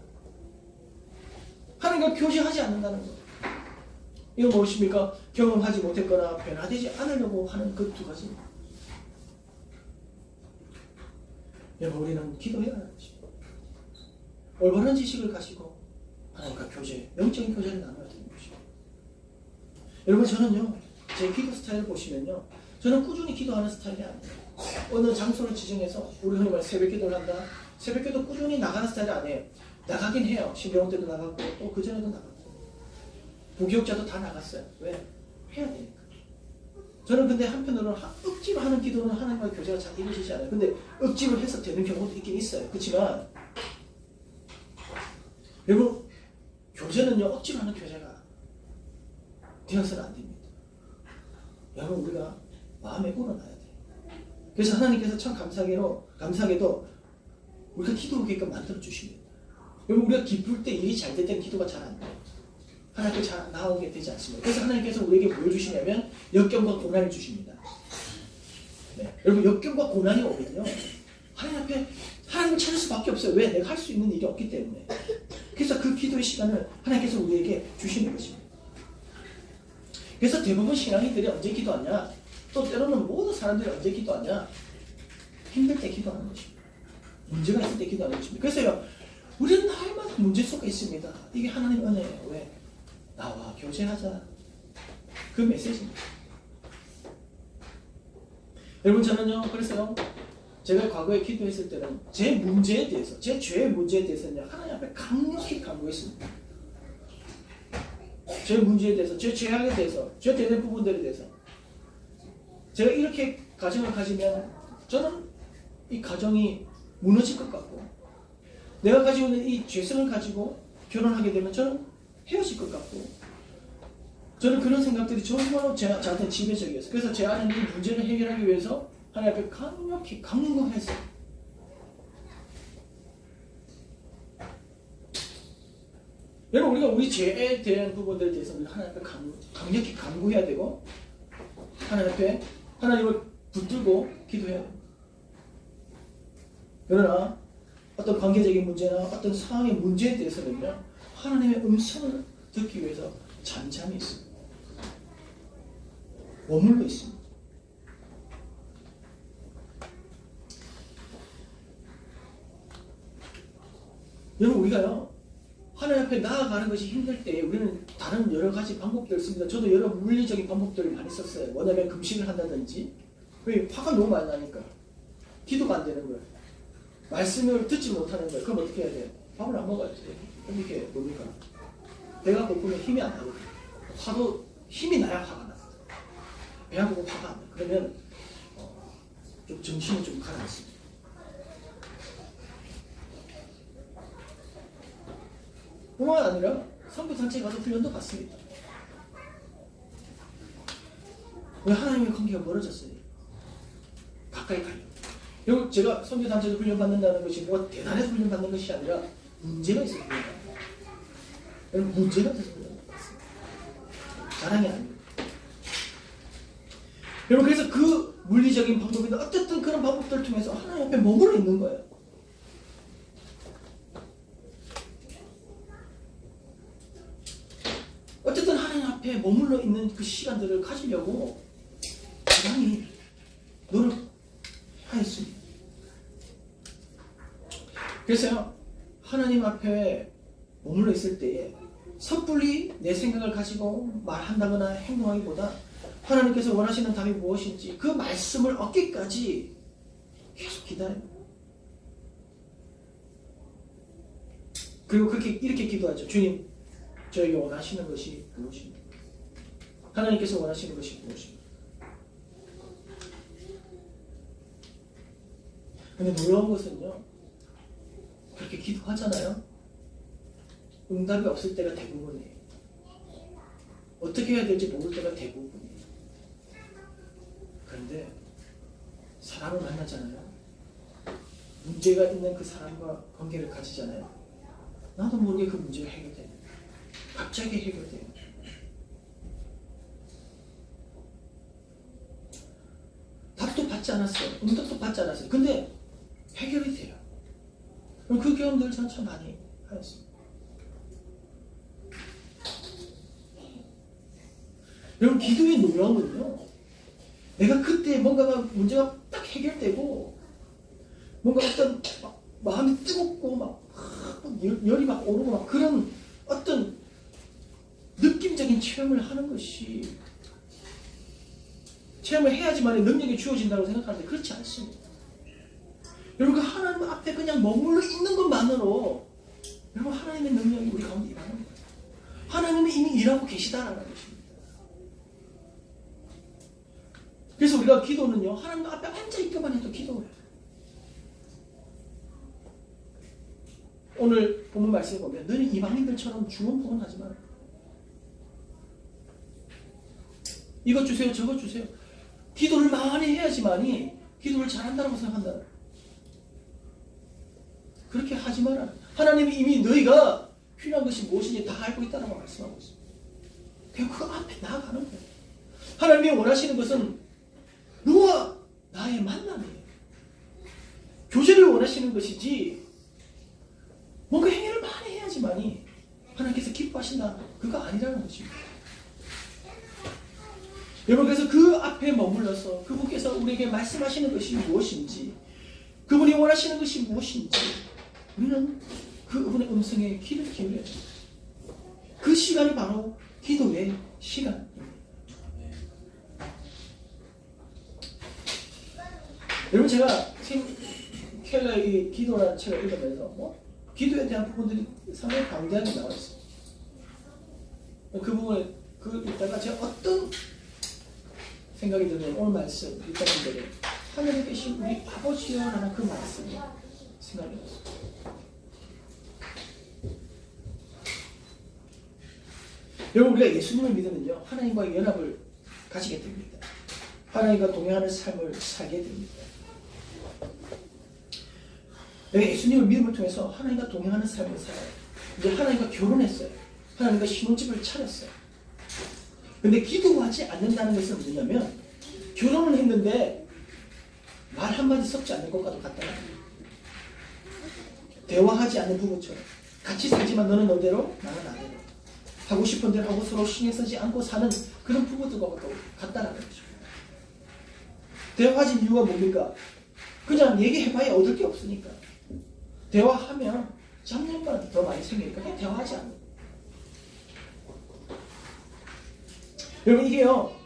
하나님과 교제하지 않는다는 것. 이건 무엇입니까? 경험하지 못했거나 변화되지 않으려고 하는 그 두 가지입니다. 여러분 우리는 기도해야 하는 것입니다. 올바른 지식을 가지고 하나님과 교제, 영적인 교제를 나눠야 되는 것입니다. 여러분 저는요 제 기도 스타일을 보시면요 저는 꾸준히 기도하는 스타일이 아니에요. 어느 장소를 지정해서 우리 흔히 말해 새벽 기도를 한다. 새벽 기도 꾸준히 나가는 스타일이 아니에요. 나가긴 해요. 신병원 때도 나갔고 또 그전에도 나갔고 부교육자도 다 나갔어요. 왜? 해야 되니까. 저는 근데 한편으로는 억지로 하는 기도는 하나님과의 교제가 잘 이루어지지 않아요. 근데 억지로 해서 되는 경우도 있긴 있어요. 그렇지만 여러분 교제는요 억지로 하는 교제가 되어서는 안 됩니다. 여러분 우리가 마음에 우러나야 돼요. 그래서 하나님께서 참 감사하게도 우리가 기도하게끔 만들어 주십니다. 여러분 우리가 기쁠 때 일이 잘 될 때는 기도가 잘 안 돼요. 하나님께 잘 나오게 되지 않습니다. 그래서 하나님께서 우리에게 뭘 주시냐면 역경과 고난을 주십니다. 네. 여러분 역경과 고난이 오면요 하나님 앞에 하나님을 찾을 수밖에 없어요. 왜? 내가 할 수 있는 일이 없기 때문에. 그래서 그 기도의 시간을 하나님께서 우리에게 주시는 것입니다. 그래서 대부분 신앙인들이 언제 기도하냐? 또 때로는 모든 사람들이 언제 기도하냐? 힘들 때 기도하는 것입니다. 문제가 있을 때 기도하는 것입니다. 그래서요 우리는 날마다 문제 속에 있습니다. 이게 하나님 은혜예요. 왜? 나와 교제하자. 그 메시지입니다. 여러분 저는요 그래서요 제가 과거에 기도했을 때는 제 문제에 대해서 제 죄의 문제에 대해서는 하나님 앞에 강력히 간구했습니다. 제 문제에 대해서 제 죄악에 대해서 제 되는 부분들에 대해서 제가 이렇게 가정을 가지면 저는 이 가정이 무너질 것 같고 내가 가지고 있는 이 죄성을 가지고 결혼하게 되면 저는 헤어질 것 같고 저는 그런 생각들이 정말로 저한테 지배적이었어요. 그래서 제 안에 있는 문제를 해결하기 위해서 하나님 앞에 강력히 간구해서 여러분 우리가 우리 죄에 대한 부분들에 대해서 우리가 하나님 앞에 강력히 간구해야 되고 하나님 앞에 하나님을 붙들고 기도해야 됩니다. 그러나 어떤 관계적인 문제나 어떤 상황의 문제에 대해서는요 하나님의 음성을 듣기 위해서 잠잠히 있습니다. 머물러 있습니다. 여러분 우리가요 하나님 앞에 나아가는 것이 힘들 때 우리는 다른 여러 가지 방법들을 씁니다. 저도 여러 물리적인 방법들을 많이 썼어요. 뭐냐면 금식을 한다든지 왜 화가 너무 많이 나니까 기도가 안 되는 거예요. 말씀을 듣지 못하는 거예요. 그럼 어떻게 해야 돼요? 밥을 안 먹어야지. 그럼 이게 뭡니까? 배가 고프면 힘이 안 나거든요. 화도 힘이 나야 화가 나거든요. 배가 고프면 화가 안 나요. 그러면 좀 정신을 좀 가라앉습니다. 뿐만 아니라 선교단체에 가서 훈련도 받습니다. 왜 하나님의 관계가 멀어졌어요? 가까이 가요. 결국 제가 선교단체에서 훈련받는다는 것이 뭐가 대단해서 훈련받는 것이 아니라 문제가 있어서 훈련받는 거예요. 여러분 문제가 있어서 훈련받았어요. 자랑이 아닙니다. 여러분 그래서 그 물리적인 방법인데 어쨌든 그런 방법들을 통해서 하나님 앞에 머물러 있는 거예요. 어쨌든 하나님 앞에 머물러 있는 그 시간들을 가지려고 많이 노력하였습니다. 그래서요, 하나님 앞에 머물러 있을 때에 섣불리 내 생각을 가지고 말한다거나 행동하기보다 하나님께서 원하시는 답이 무엇인지 그 말씀을 얻기까지 계속 기다려요. 그리고 이렇게 기도하죠. 주님, 저에게 원하시는 것이 무엇입니까? 하나님께서 원하시는 것이 무엇입니까? 근데 놀라운 것은요, 그렇게 기도하잖아요. 응답이 없을 때가 대부분이에요. 어떻게 해야 될지 모를 때가 대부분이에요. 그런데 사람을 만나잖아요. 문제가 있는 그 사람과 관계를 가지잖아요. 나도 모르게 그 문제가 해결돼요. 갑자기 해결돼요. 답도 받지 않았어요. 응답도 받지 않았어요. 근데 해결이 돼요. 그 경험들을 저는 참 많이 하였습니다. 여러분 기도의 놀라움은요, 내가 그때 뭔가가 문제가 딱 해결되고 뭔가 어떤 마음이 뜨겁고 막 열이 막 오르고 막 그런 어떤 느낌적인 체험을 하는 것이 체험을 해야지만 능력이 주어진다고 생각하는데 그렇지 않습니다. 여러분 그 하나님 앞에 그냥 머물러 있는 것만으로 여러분 하나님의 능력이 우리 가운데 일하는 거예요. 하나님이 이미 일하고 계시다라는 것입니다. 그래서 우리가 기도는요, 하나님 앞에 앉아있기만 해도 기도해요. 오늘 본문 말씀을 보면 너는 이방인들처럼 주원포원 하지 마라. 이것 주세요, 저것 주세요. 기도를 많이 해야지만이 기도를 잘한다고 생각한다. 그렇게 하지 마라. 하나님이 이미 너희가 필요한 것이 무엇인지 다 알고 있다고 말씀하고 있습니다. 그냥 그 앞에 나아가는 거예요. 하나님이 원하시는 것은 너와 나의 만남이에요. 교제를 원하시는 것이지 뭔가 행위를 많이 해야지만이 하나님께서 기뻐하신다. 그거 아니라는 것입니다. 여러분 그래서 그 앞에 머물러서 그분께서 우리에게 말씀하시는 것이 무엇인지 그분이 원하시는 것이 무엇인지 우리는 그분의 음성에 귀를 기울여야 됩니다. 그 시간이 바로 기도의 시간입니다. 여러분 제가 켈러의 기도라는 책을 읽으면서 기도에 대한 부분들이 상당히 방대하게 나와 있어요. 그 부분을 읽다가 제가 어떤 생각이 드는 오늘 말씀 읽다 보면 하늘에 계신 우리 아버지여라는 그 말씀이 생각이 났어요. 여러분 우리가 예수님을 믿으면요 하나님과의 연합을 가지게 됩니다. 하나님과 동행하는 삶을 살게 됩니다. 내가 예수님을 믿음을 통해서 하나님과 동행하는 삶을 살아요. 이제 하나님과 결혼했어요. 하나님과 신혼집을 차렸어요. 근데 기도하지 않는다는 것은 뭐냐면 결혼을 했는데 말 한마디 섞지 않는 것과도 같다는 거예요. 대화하지 않는 부부처럼 같이 살지만 너는 너대로 나는 나대로 하고 싶은 대로 하고 서로 신경 쓰지 않고 사는 그런 부부들과 같다는 거죠. 대화하지 이유가 뭡니까? 그냥 얘기해봐야 얻을 게 없으니까. 대화하면 잡념만 더 많이 생기니까 그냥 대화하지 않는 거예요. 여러분 이게요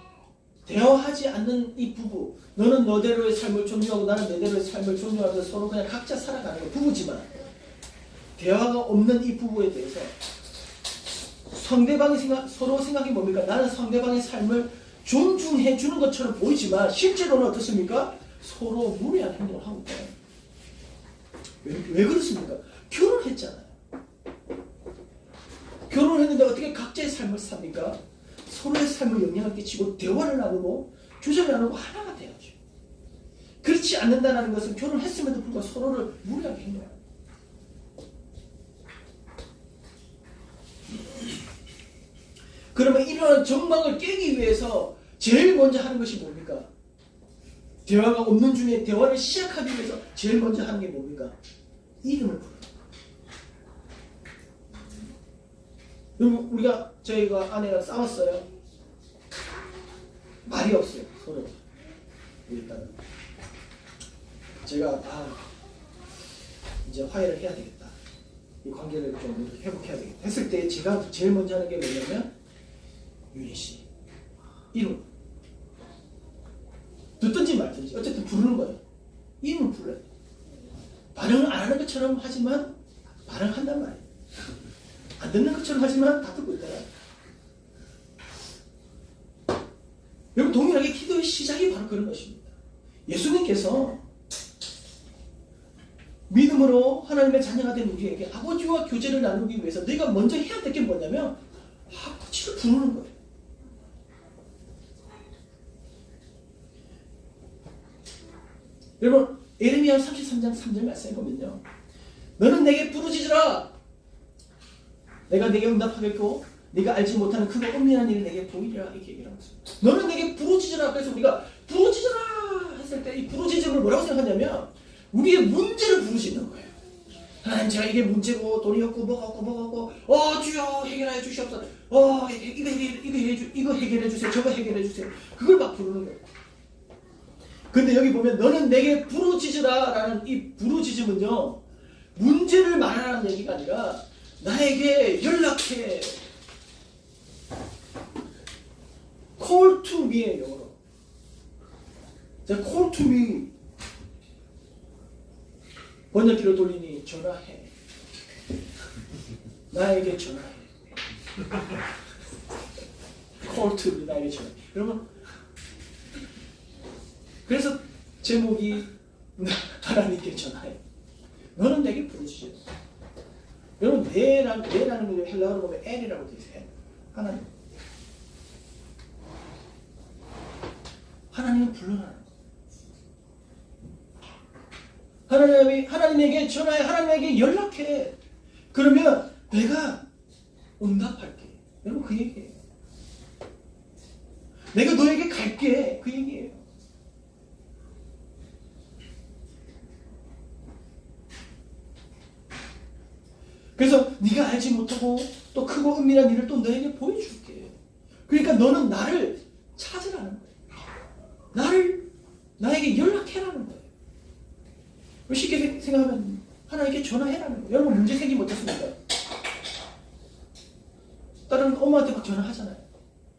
대화하지 않는 이 부부 너는 너대로의 삶을 존중하고 나는 내대로의 삶을 존중하면서 서로 그냥 각자 살아가는 거 부부지만 대화가 없는 이 부부에 대해서 상대방이 서로 생각이 뭡니까? 나는 상대방의 삶을 존중해 주는 것처럼 보이지만 실제로는 어떻습니까? 서로 무례한 행동을 하고 있잖아요. 왜 그렇습니까? 결혼했잖아요. 결혼했는데 어떻게 각자의 삶을 삽니까? 서로의 삶을 영향을 끼치고 대화를 나누고 교제를 나누고 하나가 돼야죠. 그렇지 않는다는 것은 결혼했음에도 불구하고 서로를 무례하게 행동해요. 그러면 이러한 정막을 깨기 위해서 제일 먼저 하는 것이 뭡니까? 대화가 없는 중에 대화를 시작하기 위해서 제일 먼저 하는 게 뭡니까? 이름을 부르는 거예요. 여러분, 저희가 아내가 싸웠어요. 말이 없어요, 서로. 일단은 제가 이제 화해를 해야 되겠다. 이 관계를 좀 회복해야 되겠다. 했을 때 제가 제일 먼저 하는 게 뭐냐면 윤희 씨 이름 듣든지 말든지 어쨌든 부르는 거예요. 이름을 불러요. 반응을 안 하는 것처럼 하지만 반응한단 말이에요. 안 듣는 것처럼 하지만 다 듣고 있잖아요. 여러분, 동일하게 기도의 시작이 바로 그런 것입니다. 예수님께서 믿음으로 하나님의 자녀가 된 우리에게 아버지와 교제를 나누기 위해서 내가 먼저 해야 될 게 뭐냐면 아버지를 부르는 거예요. 여러분, 예레미야 33장 3절 말씀해 보면요, 너는 내게 부르짖으라. 내가 내게 응답하겠고 네가 알지 못하는 크고 은밀한 일을 내게 보이리라. 이렇게 얘기를 하고 있습니다. 너는 내게 부르짖으라. 그래서 우리가 부르짖으라 했을 때 이 부르짖음을 뭐라고 생각하냐면 우리의 문제를 부르짖는 거예요. 하나님, 제가 이게 문제고 돈이 없고 뭐가 없고 주여 해결해 주시옵소서. 이거 해결해 주세요. 저거 해결해 주세요. 그걸 막 부르는 거예요. 근데 여기 보면 너는 내게 부르짖으라 라는 이 부르짖음은요, 문제를 말하라는 얘기가 아니라 나에게 연락해. call to me예요, 영어로. 자, call to me. 번역기로 돌리니 전화해. 나에게 전화해. call to me, 나에게 전화해. 여러분, 그래서 제목이 하나님께 전화해. 너는 내게 부르짖으라. 여러분, 내라는 거 헬라어로 보면 N이라고 되어 있어요. 하나님. 하나님은 불러라는 거예요. 하나님에게 전화해. 하나님에게 연락해. 그러면 내가 응답할게. 여러분, 그 얘기예요. 내가 너에게 갈게. 그 얘기예요. 그래서 네가 알지 못하고 또 크고 은밀한 일을 또 너에게 보여줄게. 그러니까 너는 나를 찾으라는 거예요. 나에게 연락해라는 거예요. 쉽게 생각하면 하나님께 전화해라는 거예요. 여러분, 문제 생기면 어떻습니까? 다른 엄마한테 막 전화하잖아요.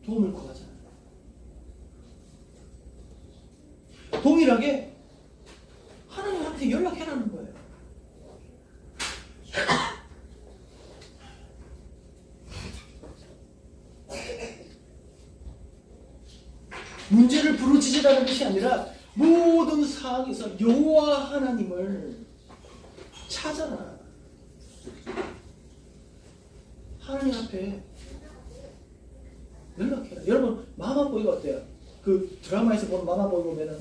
도움을 구하잖아요. 동일하게 하나님한테 연락해라는 거예요. 문제를 부르짖으라는 것이 아니라 모든 상황에서 여호와 하나님을 찾아라. 하나님 앞에 연락해라. 여러분, 마마보이가 어때요? 그 드라마에서 보는 마마보이 보면은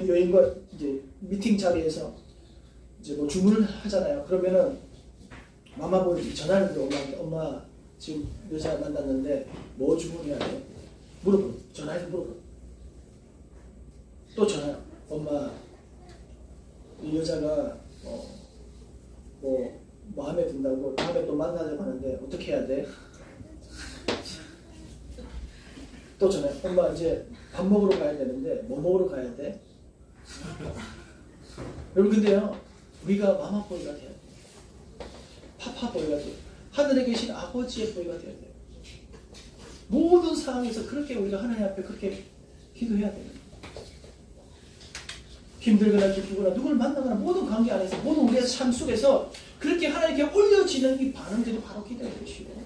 여인과 이제 미팅 자리에서 이제 뭐 주문을 하잖아요. 그러면은 마마보이 전화를 들어 엄마한테, 엄마 지금 여자 만났는데 뭐 주문해야 돼? 물어보. 전화해서 물어보. 또 전화. 엄마, 이 여자가 뭐 마음에 든다고 다음에 또 만나자고 하는데 어떻게 해야 돼? 또 전화. 엄마, 이제 밥 먹으러 가야 되는데 뭐 먹으러 가야 돼? 여러분, 근데요, 우리가 마마보이가 돼야 돼요. 파파보이가 돼요. 하늘에 계신 아버지의 보이가 돼야 돼요. 모든 상황에서 그렇게 우리가 하나님 앞에 그렇게 기도해야 돼요. 힘들거나 기쁘거나 누구를 만나거나 모든 관계 안에서 모든 우리의 삶 속에서 그렇게 하나님께 올려지는 이 반응들이 바로 기도의 것이고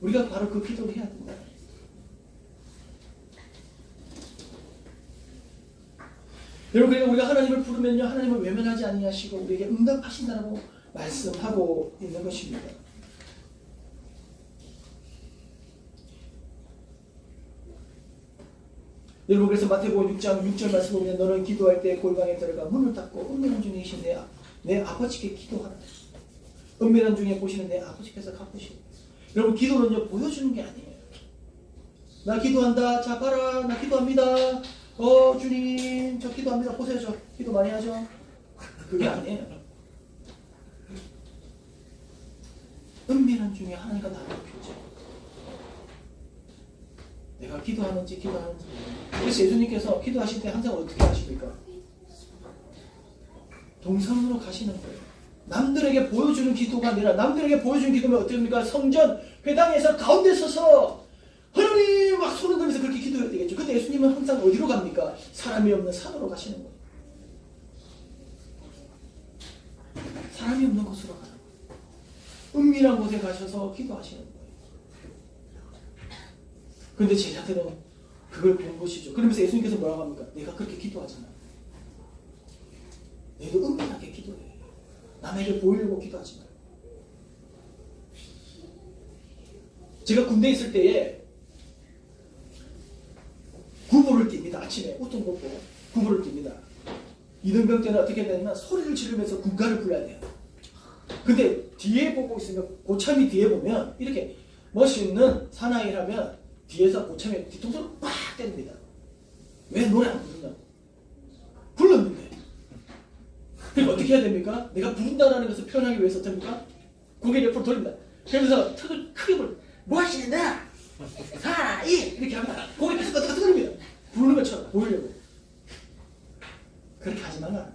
우리가 바로 그 기도를 해야 된다. 여러분, 그러니까 우리가 하나님을 부르면요, 하나님을 외면하지 아니하시고 우리에게 응답하신다고 말씀하고 있는 것입니다. 여러분 그래서 마태복음 6장 6절 말씀 보면 너는 기도할 때 골방에 들어가 문을 닫고 은밀한 중에 계신 내 아버지께 기도하라. 은밀한 중에 보시는 내 아버지께서 갚으시고. 여러분 기도는요 보여주는 게 아니에요. 나 기도한다. 자 봐라 나 기도합니다. 주님 저 기도합니다. 보세요 저 기도 많이 하죠. 그게 아니에요. 은밀한 중에 하나님과 나를 교제. 내가 기도하는지 기도하는지. 그래서 예수님께서 기도하실 때 항상 어떻게 하십니까? 동성으로 가시는 거예요. 남들에게 보여주는 기도가 아니라 남들에게 보여주는 기도면 어떻게 합니까? 성전 회당에서 가운데 서서 하나님 막 손을 들면서 그렇게 기도해야 되겠죠. 근데 예수님은 항상 어디로 갑니까? 사람이 없는 산으로 가시는 거예요. 사람이 없는 곳으로 가는 거예요. 은밀한 곳에 가셔서 기도하시는 거예요. 그런데 제자들은 그걸 본 것이죠. 그러면서 예수님께서 뭐라고 합니까? 내가 그렇게 기도하잖아. 너희도 은밀하게 기도해. 남에게 보이려고 기도하지 마. 제가 군대에 있을 때에 구보를 띱니다. 아침에 옷도 벗고 구보를 띱니다. 이등병 때는 어떻게 되냐면 소리를 지르면서 군가를 불러야 돼요. 근데 뒤에 보고 있으면 고참이 뒤에 보면 이렇게 멋있는 사나이라면 뒤에서 고참이 뒤통수를 팍 때립니다. 왜 노래 안 부르냐고. 불렀는데. 그럼 어떻게 해야 됩니까? 내가 부른다는 것을 표현하기 위해서 됩니까? 고개를 옆으로 돌립니다. 그러면서 턱을 크게 불러. 뭐 하시는다? 사나이! 이렇게 하면 고개 계속 다 돌립니다. 부르는 것처럼 보이려고. 그렇게 하지 말라.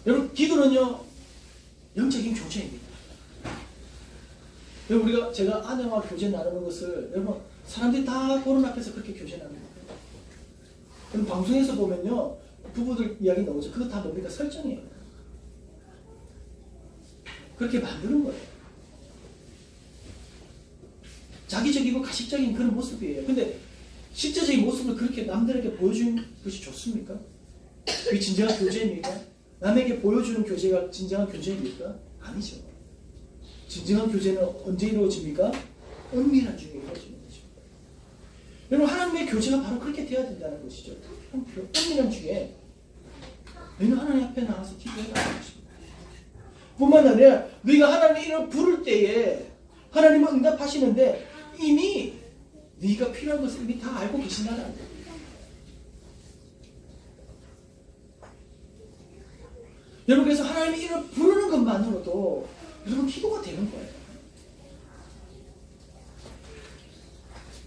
여러분 기도는요 영적인 교제입니다. 여러분 제가 아내와 교제 나누는 것을 여러분 사람들이 다 보는 앞에서 그렇게 교제 나누는 거예요. 여러분 방송에서 보면요 부부들 이야기 나오죠. 그거 다 뭡니까? 설정이에요. 그렇게 만드는 거예요. 자기적이고 가식적인 그런 모습이에요. 근데 실제적인 모습을 그렇게 남들에게 보여주는 것이 좋습니까? 그게 진정한 교제입니까? 남에게 보여주는 교제가 진정한 교제입니까? 아니죠. 진정한 교제는 언제 이루어집니까? 은밀한 중에 이루어지는 것입니다. 여러분 하나님의 교제가 바로 그렇게 되어야 된다는 것이죠. 은밀한 중에 너희는 하나님 앞에 나와서 기도해라는 것입니다. 뿐만 아니라 너희가 하나님의 이름을 부를 때에 하나님은 응답하시는데 이미 네가 필요한 것을 이미 다 알고 계신다는 거예요. 여러분 그래서 하나님의 이름을 부르는 것만으로도 여러분 기도가 되는 거예요.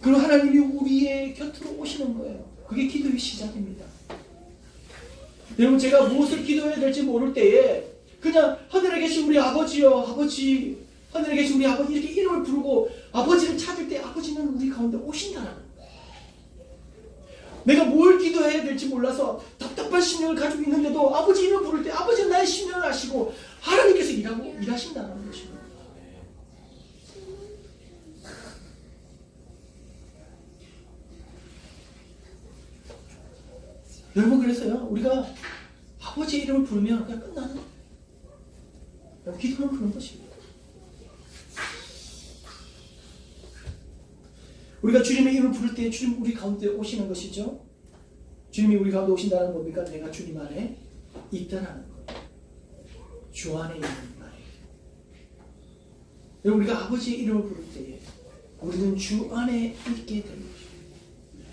그리고 하나님이 우리의 곁으로 오시는 거예요. 그게 기도의 시작입니다. 여러분 제가 무엇을 기도해야 될지 모를 때에 그냥 하늘에 계신 우리 아버지요 아버지 하늘에 계신 우리 아버지 이렇게 이름을 부르고 아버지를 찾을 때 아버지는 우리 가운데 오신다는 거예요. 내가 뭘 기도해야 될지 몰라서 답답한 심령을 가지고 있는데도 아버지 이름을 부를 때 아버지는 나의 심령을 아시고 하나님께서 일하신다는 것입니다. 여러분 그래서요 우리가 아버지의 이름을 부르면 그냥 끝나는 거예요. 기도는 그런 것입니다. 우리가 주님의 이름을 부를 때 주님 우리 가운데 오시는 것이죠. 주님이 우리 가운데 오신다는 겁니까? 내가 주님 안에 있다라는 거예요. 주 안에 있는 나에게. 여러분 우리가 아버지의 이름을 부를 때에 우리는 주 안에 있게 되는 것입니다.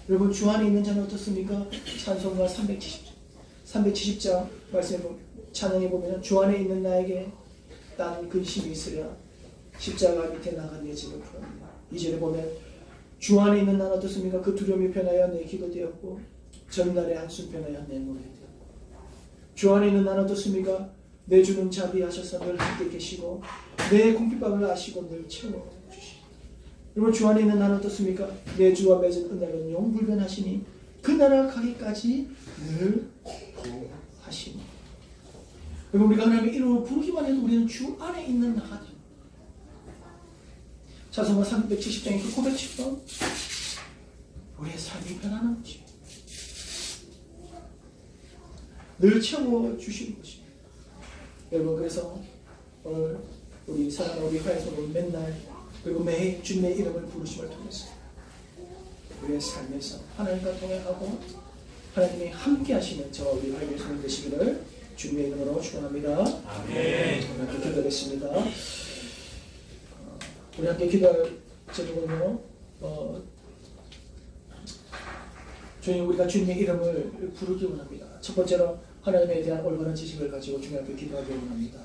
여러분 주 안에 있는 자는 어떻습니까? 찬송가 370장 말씀해 보면 찬양해 보면 주 안에 있는 나에게 딴 근심이 있으랴 십자가 밑에 나가 내 집을 풀었느냐. 2절에 보면 주 안에 있는 나는 어떻습니까? 그 두려움이 편하여 내 기도 되었고 전날의 한숨 편하여 내 노래 되었고. 주 안에 있는 나는 어떻습니까? 내 주는 자비하셔서 늘 함께 계시고 내 공깃밥을 아시고 늘 채워주시고. 여러분 주 안에 있는 나는 어떻습니까? 내 주와 맺은 은혜는 영불변하시니 그 나라 가기까지 늘 보호하시니. 여러분 우리가 하나님의 이름을 부르기만 해도 우리는 주 안에 있는 나가 됩니다. 찬송가 370장의 그 고백처럼 우리의 삶이 변하는 것입니다. 늘 채워주시는 것입니다. 여러분 그래서 오늘 우리 사랑하는 우리 화에서는 맨날 그리고 매일 주님의 이름을 부르심을 통해서 우리의 삶에서 하나님과 동행하고 하나님이 함께 하시는 저와 우리 하나님의 손이 되시기를 주님의 이름으로 축원합니다. 아멘. 함께 기도하겠습니다. 우리 함께 기도할 제목은요, 주님, 우리가 주님의 이름을 부르기 원합니다. 첫 번째로 하나님에 대한 올바른 지식을 가지고 주님 앞에 기도하기 원합니다.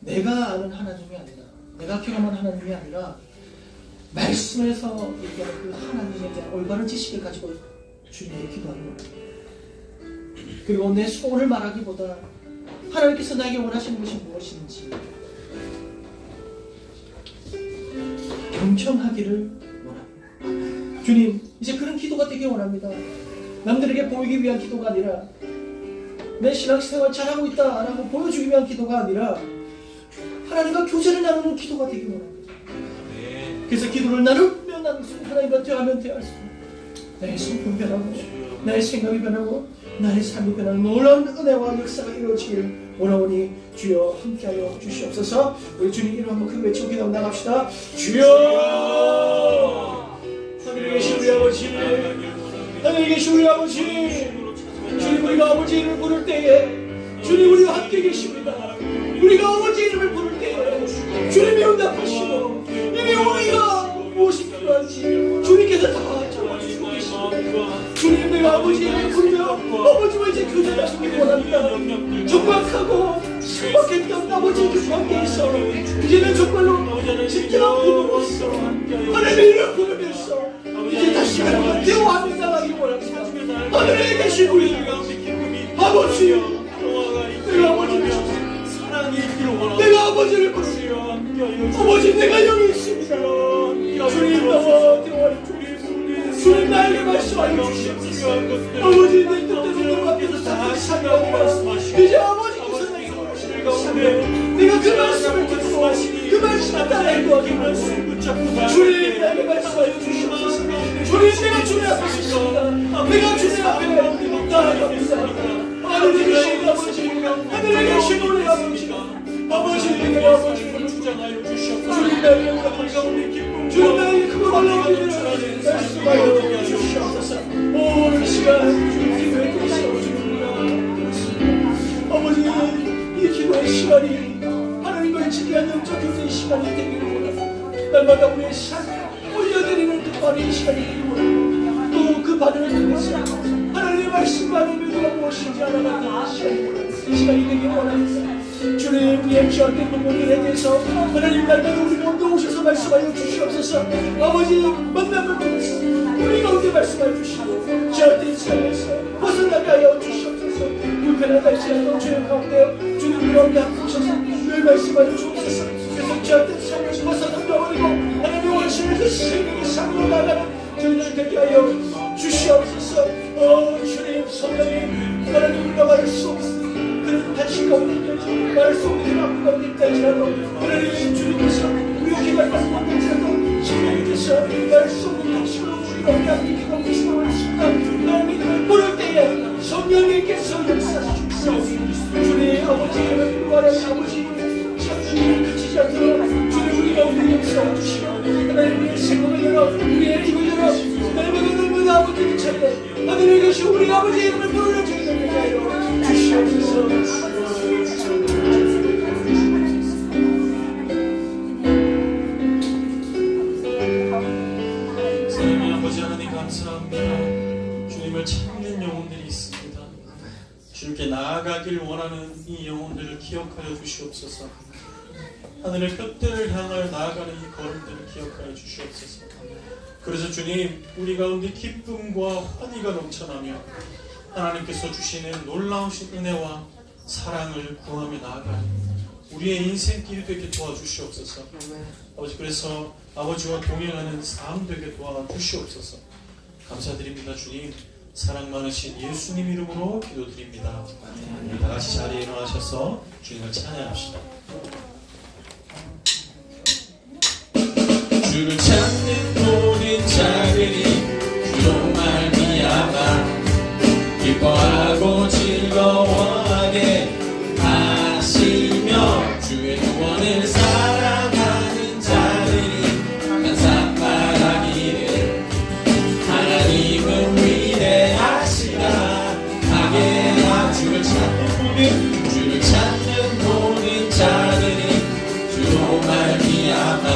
내가 아는 하나님이 아니라, 내가 경험한 하나님이 아니라 말씀에서 얘기하는 그 하나님에 대한 올바른 지식을 가지고 주님에게 기도하는 겁니다. 그리고 내 소원을 말하기보다 하나님께서 나에게 원하시는 것이 무엇인지 경청하기를 원합니다. 주님, 이제 그런 기도가 되기 원합니다. 남들에게 보이기 위한 기도가 아니라 내 신앙생활 잘하고 있다라고 보여주기 위한 기도가 아니라 하나님과 교제를 나누는 기도가 되기 원합니다. 그래서 기도를 나누면 나눌수록 하나님과 대화하면 대할수록 나의 성품 변하고 나의 생각이 변하고 나의 삶이 변하는 놀라운 은혜와 역사가 이루어지기를 원하오니 주여 함께하여 주시옵소서. 우리 주님 이름 한번 크게 외치고 기도하고 나갑시다. 주여, 하늘에 계신 우리 아버지, 하늘에 계신 우리 아버지, 주님, 우리가 아버지 이름을 부를 때에 주님 우리와 함께 계십니다. 우리가 아버지 이름을 부를 때에 주님이 응답하시고 이미 우리가 무엇이 필요한지 주님께서 다 적어주시고 계십니다. 주님, 내가 아버지 이름을 부르며 아버지와 이제 교제를 하시기 원합니다. 정확하고 신박했던 아버지 그 관계에서 이제는 정말로 진정한 부부로서 하나님의 이름을 부르면서 이제 다시 하나님과 대화하며 나가기 원합니다. 하늘에 계신 우리 아버지, 내가 아버지를 내가 아버지를 부르며 아버지, 내가 여기 있습니다. 주님, 나와 대화해 주시옵소서. 주님, 나에게 말씀하여 주시옵소서. 아버지, 내 뜻대로 내 앞에서 다시 살아가고 말씀하시고 이제 아버지께서 내게 원하시는 내가 그 말씀을 듣고 그 말씀을 따라 행동하기 원합니다. 주님, 나에게 말씀하여 주시옵소서. 주님, 내가 주님 앞에 있습니다. 내가 주님 앞에 나아갑니다. 하늘에 계신 아버지, 하늘에 계신 우리 아버지, 아버지, 내가 아버지를 주장하여 주시옵소서. 주님, 나에게 응답하시고 주님, 나에게 그걸 올라오기를 말씀하여 주시옵소서. 오늘 시간 주님 기도에 계시옵소서. 아버지, 이 기도의 시간이 하나님과의 진리한 영적 교제의 시간이 되기를 원합니다. 날마다 우리의 삶에 올려드리는 그 바른 시간이 되기를 원합니다. 또 그 바른을 통해서 하나님의 말씀만을 누가 무엇인지 알아가는 시간이 되기를 원합니다. 주님, 우리의 취약된 부분들에 대해서 하나님 날마다 우리 가운데 오셔서 말씀하여 주시옵소서. 아버지, 만남을 통해서 우리 가운데 말씀하여 주시고 취약된 삶에서 벗어나게 하여 주시옵소서. 불편하다 할지라도 주님 가운데 주님 우리 가운데 함께 오셔서 늘 말씀하여 주옵소서. 그래서 취약된 삶에서 벗어나버리고 하나님의 원하시는 그 생명의 삶으로 나가는 저희들 되게 하여 주시옵소서. 주님, 성령님, 하나님 우리가 말할 수 없으니 그런 단식 가운데 말할 수 없는 그런 아픔 가운데 있다지라도 하나님 주님께서 우리가 기도할 말씀 가운데지라도 성령님께서 말할 수 없는 단식으로 우리 가운데 함께 기도하고 계시다고 하십니다. 하나님 이름을 부를 때에 성령님께서 역사하시옵소서. 주님, 아버지 이름을 부르하는 아버지 참주님을 그치지 않도록 주님 우리 가운데 역사해 주시고 하나님 우리의 생각을 열어 우리의 입을 열어 날마다 아버지를 찾는 하늘에 계신 우리 아버지 이름을 부르는 저희들 되게 하여 주시옵소서. 사랑하는 아버지 하나님 감사합니다. 주님을 찾는 영혼들이 있습니다. 주님께 나아가길 원하는 이 영혼들을 기억하여 주시옵소서. 하늘의 끝들을 향하여 나아가는 이 걸음들을 기억하여 주시옵소서. 그래서 주님, 우리 가운데 기쁨과 환희가 넘쳐나며 하나님께서 주시는 놀라우신 은혜와 사랑을 구하며 나아가는 우리의 인생길이 되게 도와주시옵소서. 아버지, 그래서 아버지와 동행하는 삶 되게 도와주시옵소서. 감사드립니다. 주님, 사랑 많으신 예수님 이름으로 기도드립니다. 우리 다같이 자리에 일어나셔서 주님을 찬양합시다. 주를 찾는 모든 자들이 주로 말미암아 기뻐하고 즐거워하게 하시며 주의 구원을 사랑하며 주를 찾는 모든 자들이 주로 말미암아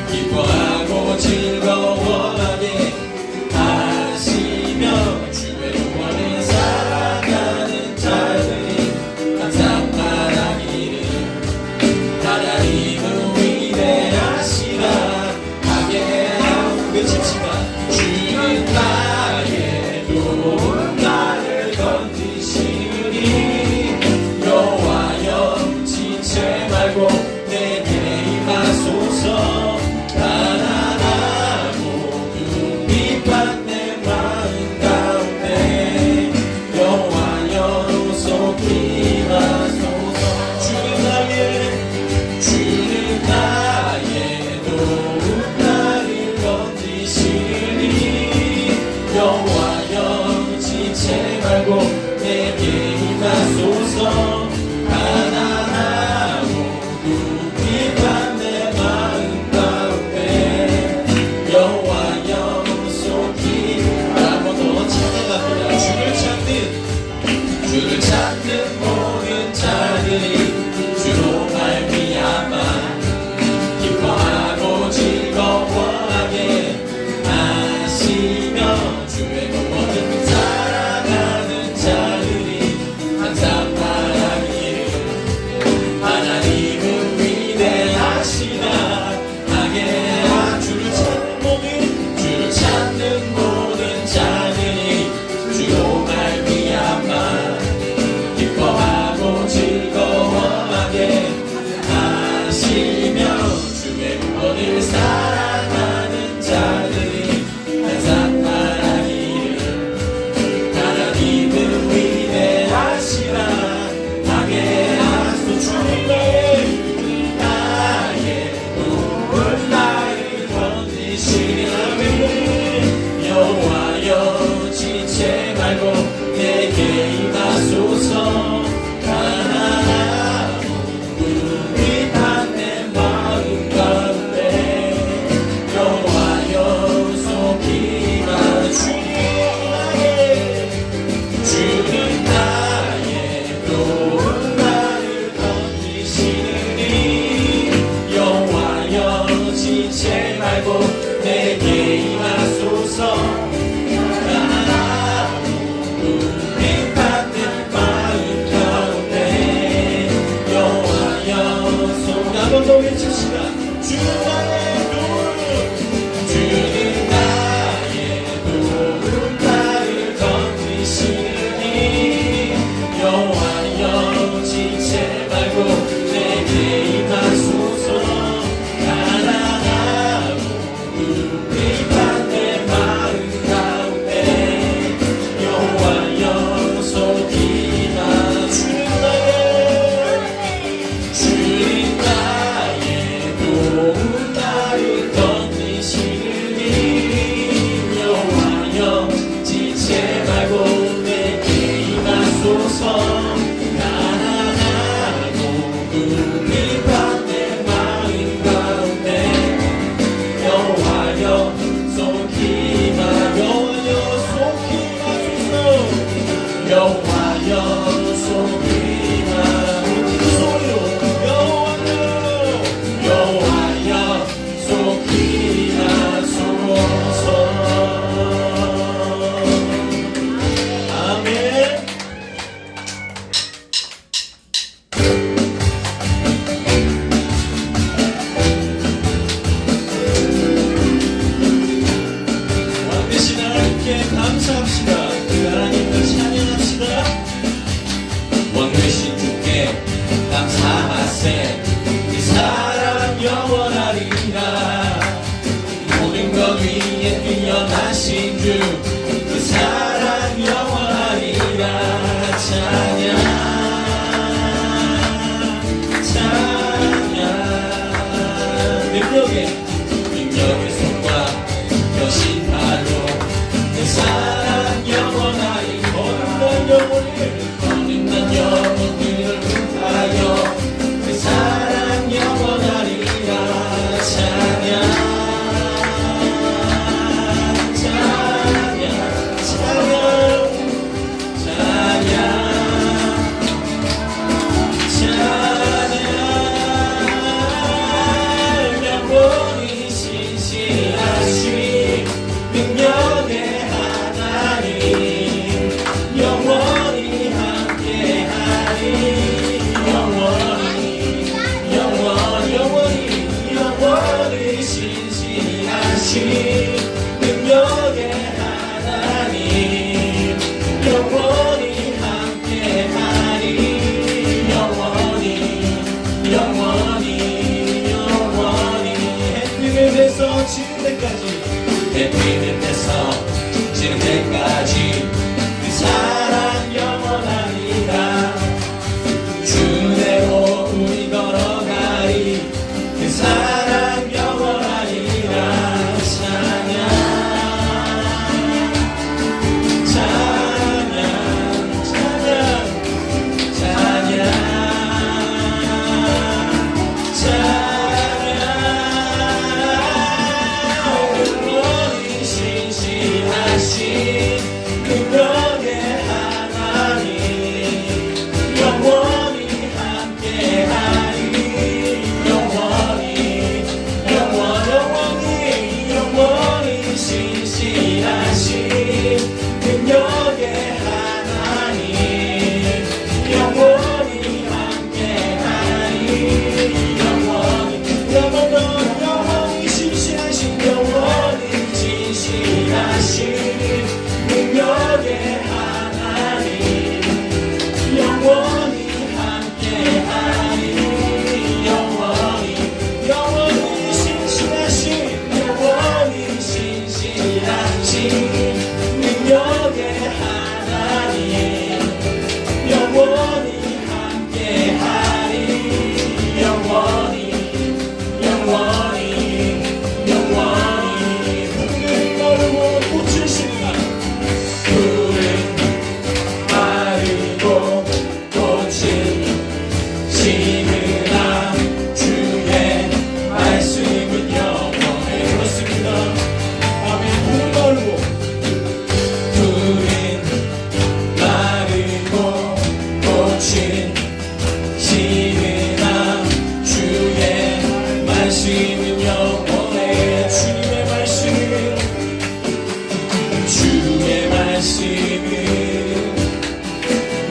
기뻐하고 즐거워하게 하시며 주의 구원을 살아가는 자들이 항상 말하기를 하나님은 위대하시다 하게 하고 외칩시다. 주는 나의 도 나를 건지시니 여호와여 지체 말고 내게 임하소서. 가난하고 궁핍한 내 마음 가운데 여호와여 속히 임하소서. 주는 나의 도움 나를 건지시니 여호와여 지체 말고 내게 임하소서. 가난하고 궁핍한 내 마음 가운데 여호와여 속히 한번 더 찬양합니다. 주를 찾는 모든 자들이 주로 말미암아 기뻐하고 즐거워하게 하시며 주의 구원을 살아가는 자들이 항상 말하기를 하나님은 위대하시다 하게 주를 찾는 모든 자들이 주로 말미암아 기뻐하고 즐거워하게 하시며 주의 구원을 사랑하는 자들이 항상 말하기를 하나님은 위대하시다 하게 하소서. 주는 나의 도움 나를 건지시니 여호와여 지체 말고 내게 임하소서. 가난하고 궁핍한 내 마음 가운데 여호와여 속히 주는 나의 도움 나를 건지시니 여호와여 지체 말고 내게 임하소서. 가난하고 궁핍한 내 마음 가운데 여호와여 속히 한번 더 외칩시다. 주는 나의 도움 나를 건지시니 여호와여 지체 말고 내게 임하소서. 가난하고 궁핍한 내 마음 가운데 여호와여 속히 주는 나의 도움 나를 건지시니 여호와여 지체 말고 내게 임하소서. 가난하고 궁핍한 내 마음 가운데 여호와여 속히 임하소서. 여호와여 속히 여호와여 속히 임하소서. 아멘. 왕되신 하나님께 감사합시다. 그 하나님을 찬양합시다. 왕되신 주께 감사하세. 이 사랑 영원하리라. 모든 것 위에 뛰어나신 주 그 사랑 영원하리라. 찬양 능력의 손과 여신 발로 그 사랑 영원하리. 거듭난 영혼들을 불하여 그 사랑 영원하리라. 찬양 찬양 찬양 찬양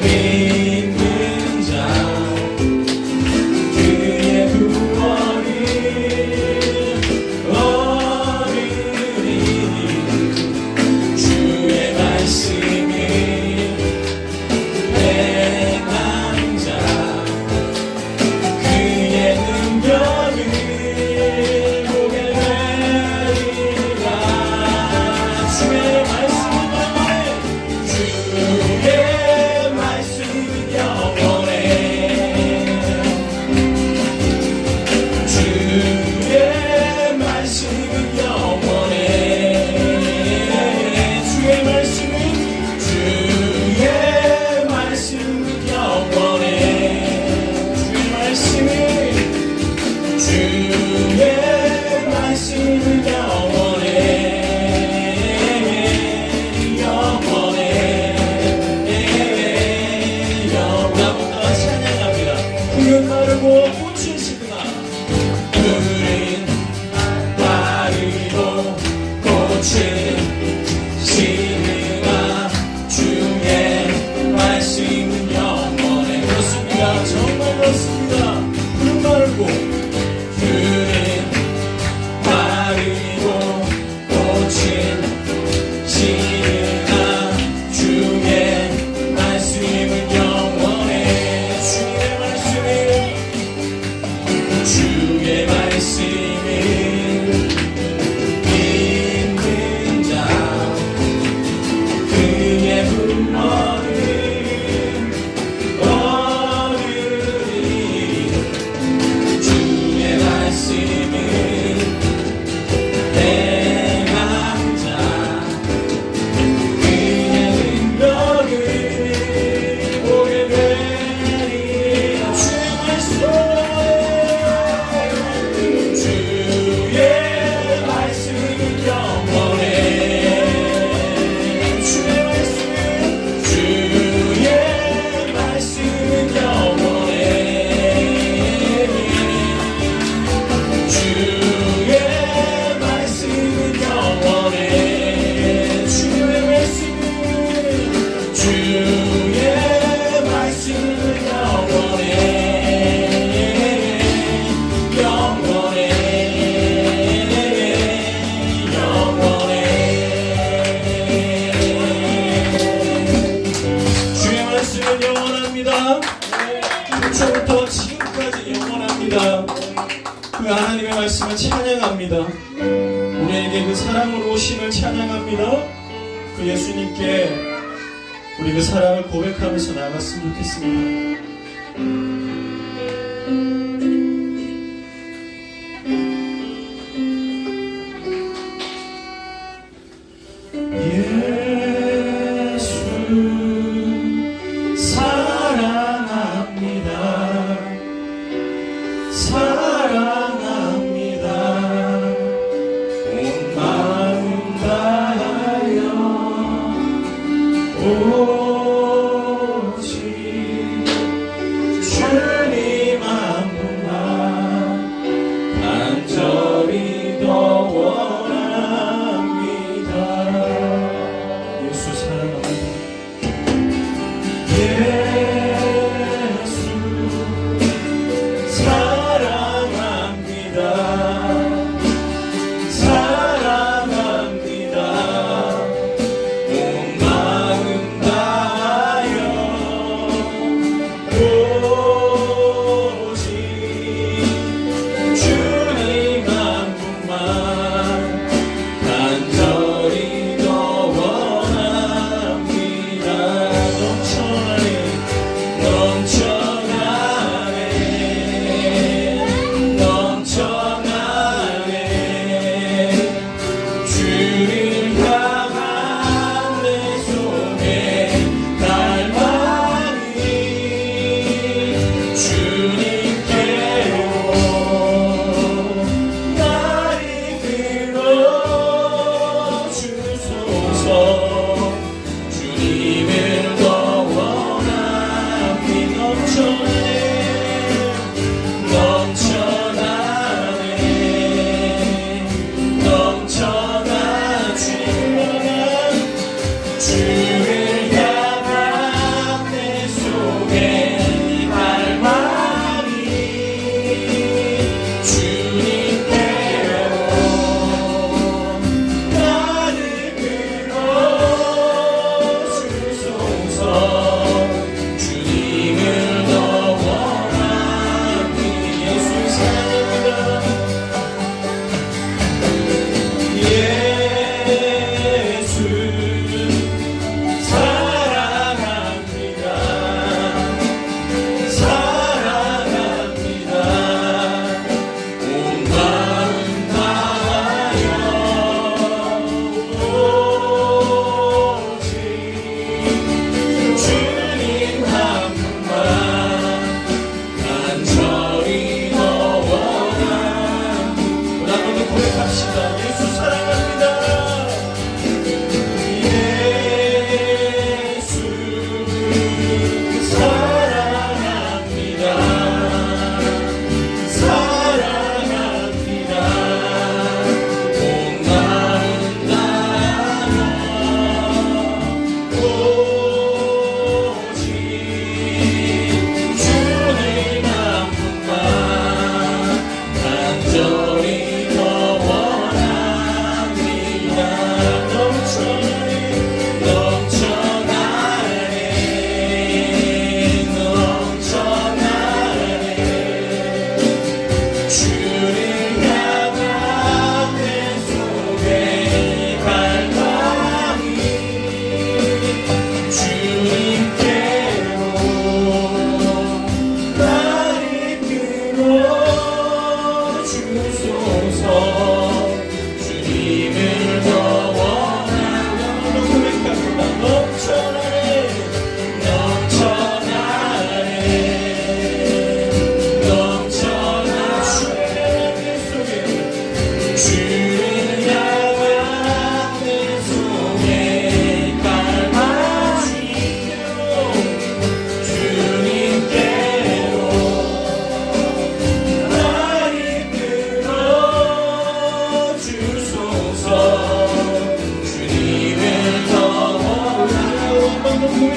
믿는 자 그의 구원이 얻으리 주의 말씀을 행한 자 그의 능력을 보게 되리라. 주의 말씀은 영원해. 주의 말씀은 영원해. 주의 말씀은 영원해. 주의 말씀은 영원해. 마르고 꽃은 시드나 푸른 마르고 꽃은 시드나 주의 말씀은 영원해. 그렇습니다. 정말 그렇습니다. 푸른 마르고 꽃은 시드나 주의 말씀은 영원해. 주의 말씀을 믿는 자 그의 분노를 얻으리. 주의 말씀을 행한 자 그의 능력을 보게 되리라. 주의 말씀 처음부터 지금까지 영원합니다. 그 하나님의 말씀을 찬양합니다. 우리에게 그 사랑으로 오심을 찬양합니다. 그 예수님께 우리 그 사랑을 고백하면서 나갔으면 좋겠습니다. 사랑합니다. 온 마음 다하여 오직 주님 한 분만 간절히 더 원합니다. 예수 사랑합니다.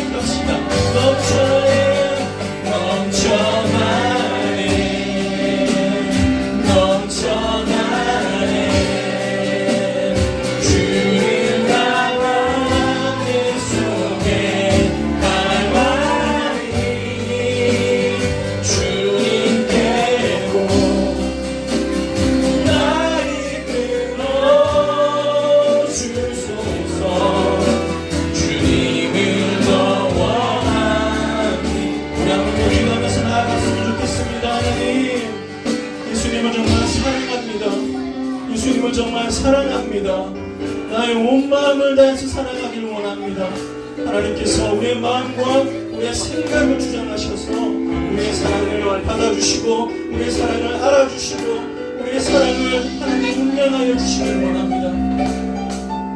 고백합시다. 넘쳐나네 넘쳐나네 넘쳐나네 주님 나와 내 속에 갈망이 주님께로 날 이끌어 주소서. 주님을 더 원하니 우리 한번 기도하면서 나아갔으면 좋겠습니다. 하나님, 예수님을 정말 사랑합니다. 예수님을 정말 사랑합니다. 나의 온 마음을 다해서 사랑하기를 원합니다. 하나님께서 우리의 마음과 우리의 생각을 주장하셔서 우리의 사랑을 받아주시고 우리의 사랑을 알아주시고 우리의 사랑을 하나님 운명하여 주시길 원합니다.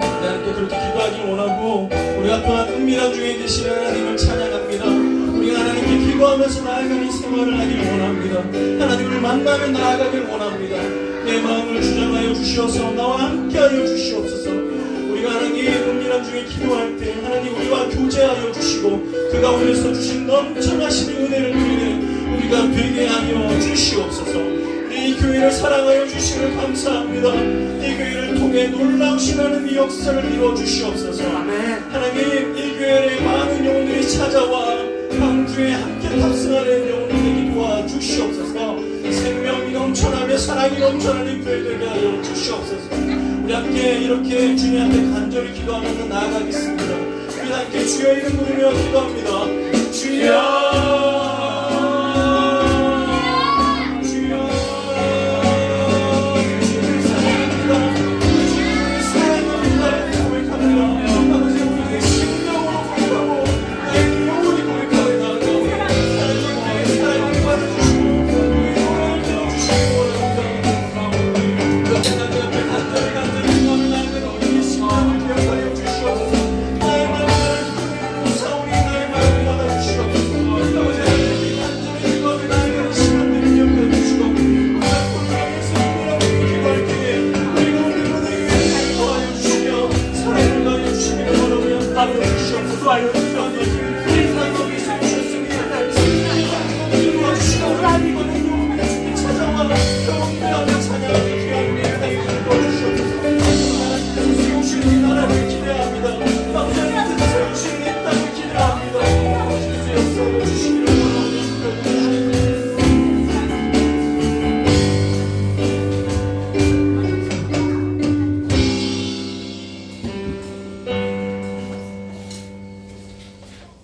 하나님께 그렇게 기도하길 원하고 우리가 또한 은밀한 중에 계시는 하나님을 찬양합니다. 우리가 하나님께 기도하면서 나아가는 생활을 하길 원합니다. 하나님을 만나며 나아가길 원합니다. 내 마음을 주장하여 주시어서 나와 함께하여 주시옵소서. 우리가 하나님 은밀한 중에 기도할 때 하나님 우리와 교제하여 주시고 그 가운데서 주신 넘쳐나시는 은혜를 누리는 우리가 되게 하여 주시옵소서. 이 교회를 사랑하여 주시길 감사합니다. 이 교회를 통해 놀라우신 하나님의 역사를 이루어 주시옵소서. 하나님, 이 교회에 많은 영혼들이 찾아와 광주에 함께 탑승하는 영혼들에게 도와주시옵소서. 생명이 넘쳐나며 사랑이 넘쳐나는 교회 되게 하여 주시옵소서. 우리 함께 이렇게 주님 앞에 간절히 기도하면서 나아가겠습니다. 우리 함께 주여 이름 부르며 기도합니다. 주여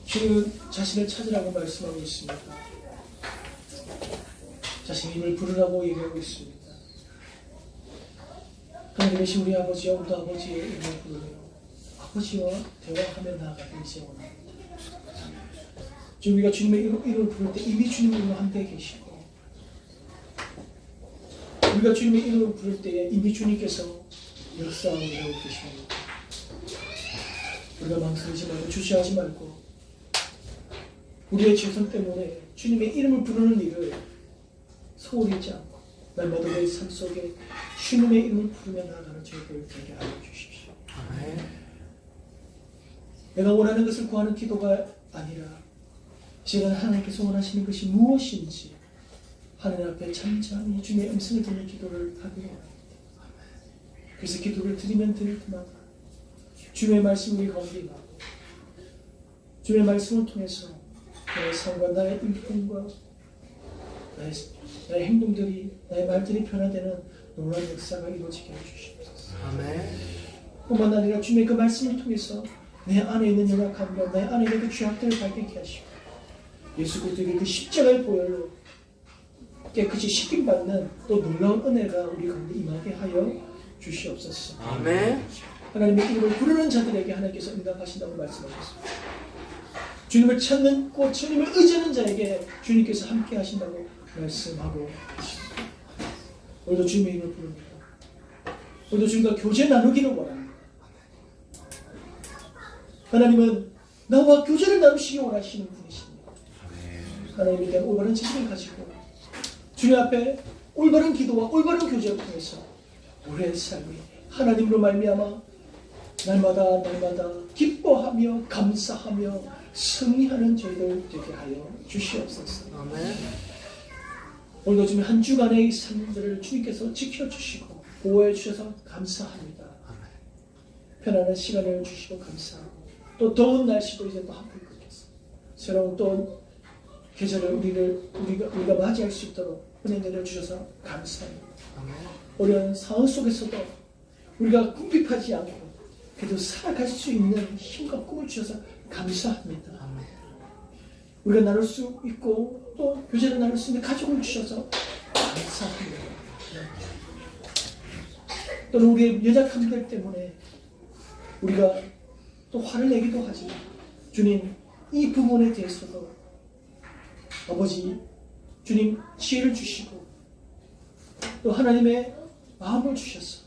주님은 자신을 찾으라고 말씀하고 있습니다. 자신의 힘을 부르라고 얘기하고 있습니다. 하나님이신 우리 아버지와 우리 아버지의 이름을 부르며 아버지와 대화하며 나아가기를 원합니다. 우리가 주님의 이름을 부를 때 이미 주님과 함께 계시고 우리가 주님의 이름을 부를 때에 이미 주님께서 역사하고 계십니다. 우리가 망설이지 말고 주저하지 말고 우리의 죄성 때문에 주님의 이름을 부르는 일을 소홀히 하지 않고 날마다 내 삶 속에 주님의 이름을 부르며 나아가는 저희들 되게 하여 주십시오. 내가 원하는 것을 구하는 기도가 아니라 제가 하나님께서 원하시는 것이 무엇인지 하나님 앞에 잠잠히 주님의 음성을 듣는 기도를 하기로 합니다. 그래서 기도를 드리면 드릴 때마다 주님의 말씀이 우리 가운데 임하고 주님의 말씀을 통해서 나의 삶과 나의 일꾼과 나의 행동들이 나의 말들이 변화되는 놀라운 역사가 이루어지게 해주시옵소서. 아멘. 뿐만 아니라 주님의 그 말씀을 통해서 내 안에 있는 연약함과 내 안에 있는 그 죄악들을 발견케 하시고 예수 그리스도의 그 십자가의 보혈로 깨끗이 씻김받는 또 놀라운 은혜가 우리 가운데 임하게 하여 주시옵소서. 아멘. 하나님의 이름을 부르는 자들에게 하나님께서 응답하신다고 말씀하셨습니다. 주님을 찾는 곧 주님을 의지하는 자에게 주님께서 함께 하신다고 말씀하고 계십니다. 오늘도 주님의 이름을 부릅니다. 오늘도 주님과 교제 나누기를 원합니다. 하나님은 나와 교제를 나누시기 원하시는 분이십니다. 하나님에 대한 올바른 지식을 가지고 주님 앞에 올바른 기도와 올바른 교제를 통해서 우리의 삶이 하나님으로 말미암아 날마다 기뻐하며 감사하며 승리하는 저희들 되게 하여 주시옵소서. 아멘. 오늘도 지금 한 주간의 이 삶들을 주님께서 지켜주시고 보호해 주셔서 감사합니다. 편안한 시간을 주시고 감사하고 또 더운 날씨도 이제 또 한풀 끓겠어. 새로운 또 계절을 우리가 맞이할 수 있도록 은혜 내려주셔서 감사합니다. 아멘. 어려운 상황 속에서도 우리가 궁핍하지 않고 그래도 살아갈 수 있는 힘과 꿈을 주셔서 감사합니다. 아멘. 우리가 나눌 수 있고 또 교제를 나눌 수 있는 가족을 주셔서 감사합니다. 또는 우리의 연약함들 때문에 우리가 또 화를 내기도 하지만 주님 이 부분에 대해서도 아버지 주님 지혜를 주시고 또 하나님의 마음을 주셔서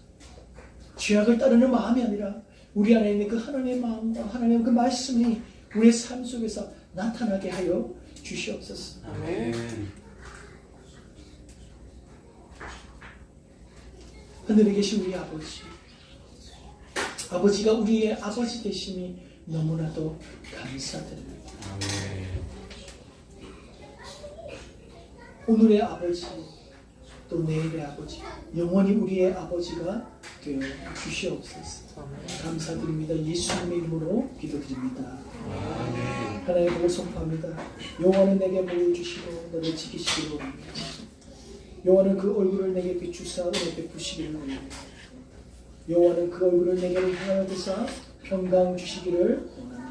죄악을 따르는 마음이 아니라 우리 안에 있는 그 하나님의 마음과 하나님의 그 말씀이 우리의 삶 속에서 나타나게 하여 주시옵소서. 아멘. 하늘에 계신 우리 아버지가 우리의 아버지 되심이 너무나도 감사드립니다. 오늘의 아버지 또 내일의 아버지 영원히 우리의 아버지가 되어 주시옵소서. 감사드립니다. 예수님의 이름으로 기도드립니다. 하나님의 복을 선포합니다. 여호와는 내게 복을 주시고 너를 지키시기를 원합니다. 여호와는 그 얼굴을 내게 비추사 은혜 베푸시기를 원합니다. 여호와는 그 얼굴을 내게로 향하여 드사 평강 주시기를 원합니다.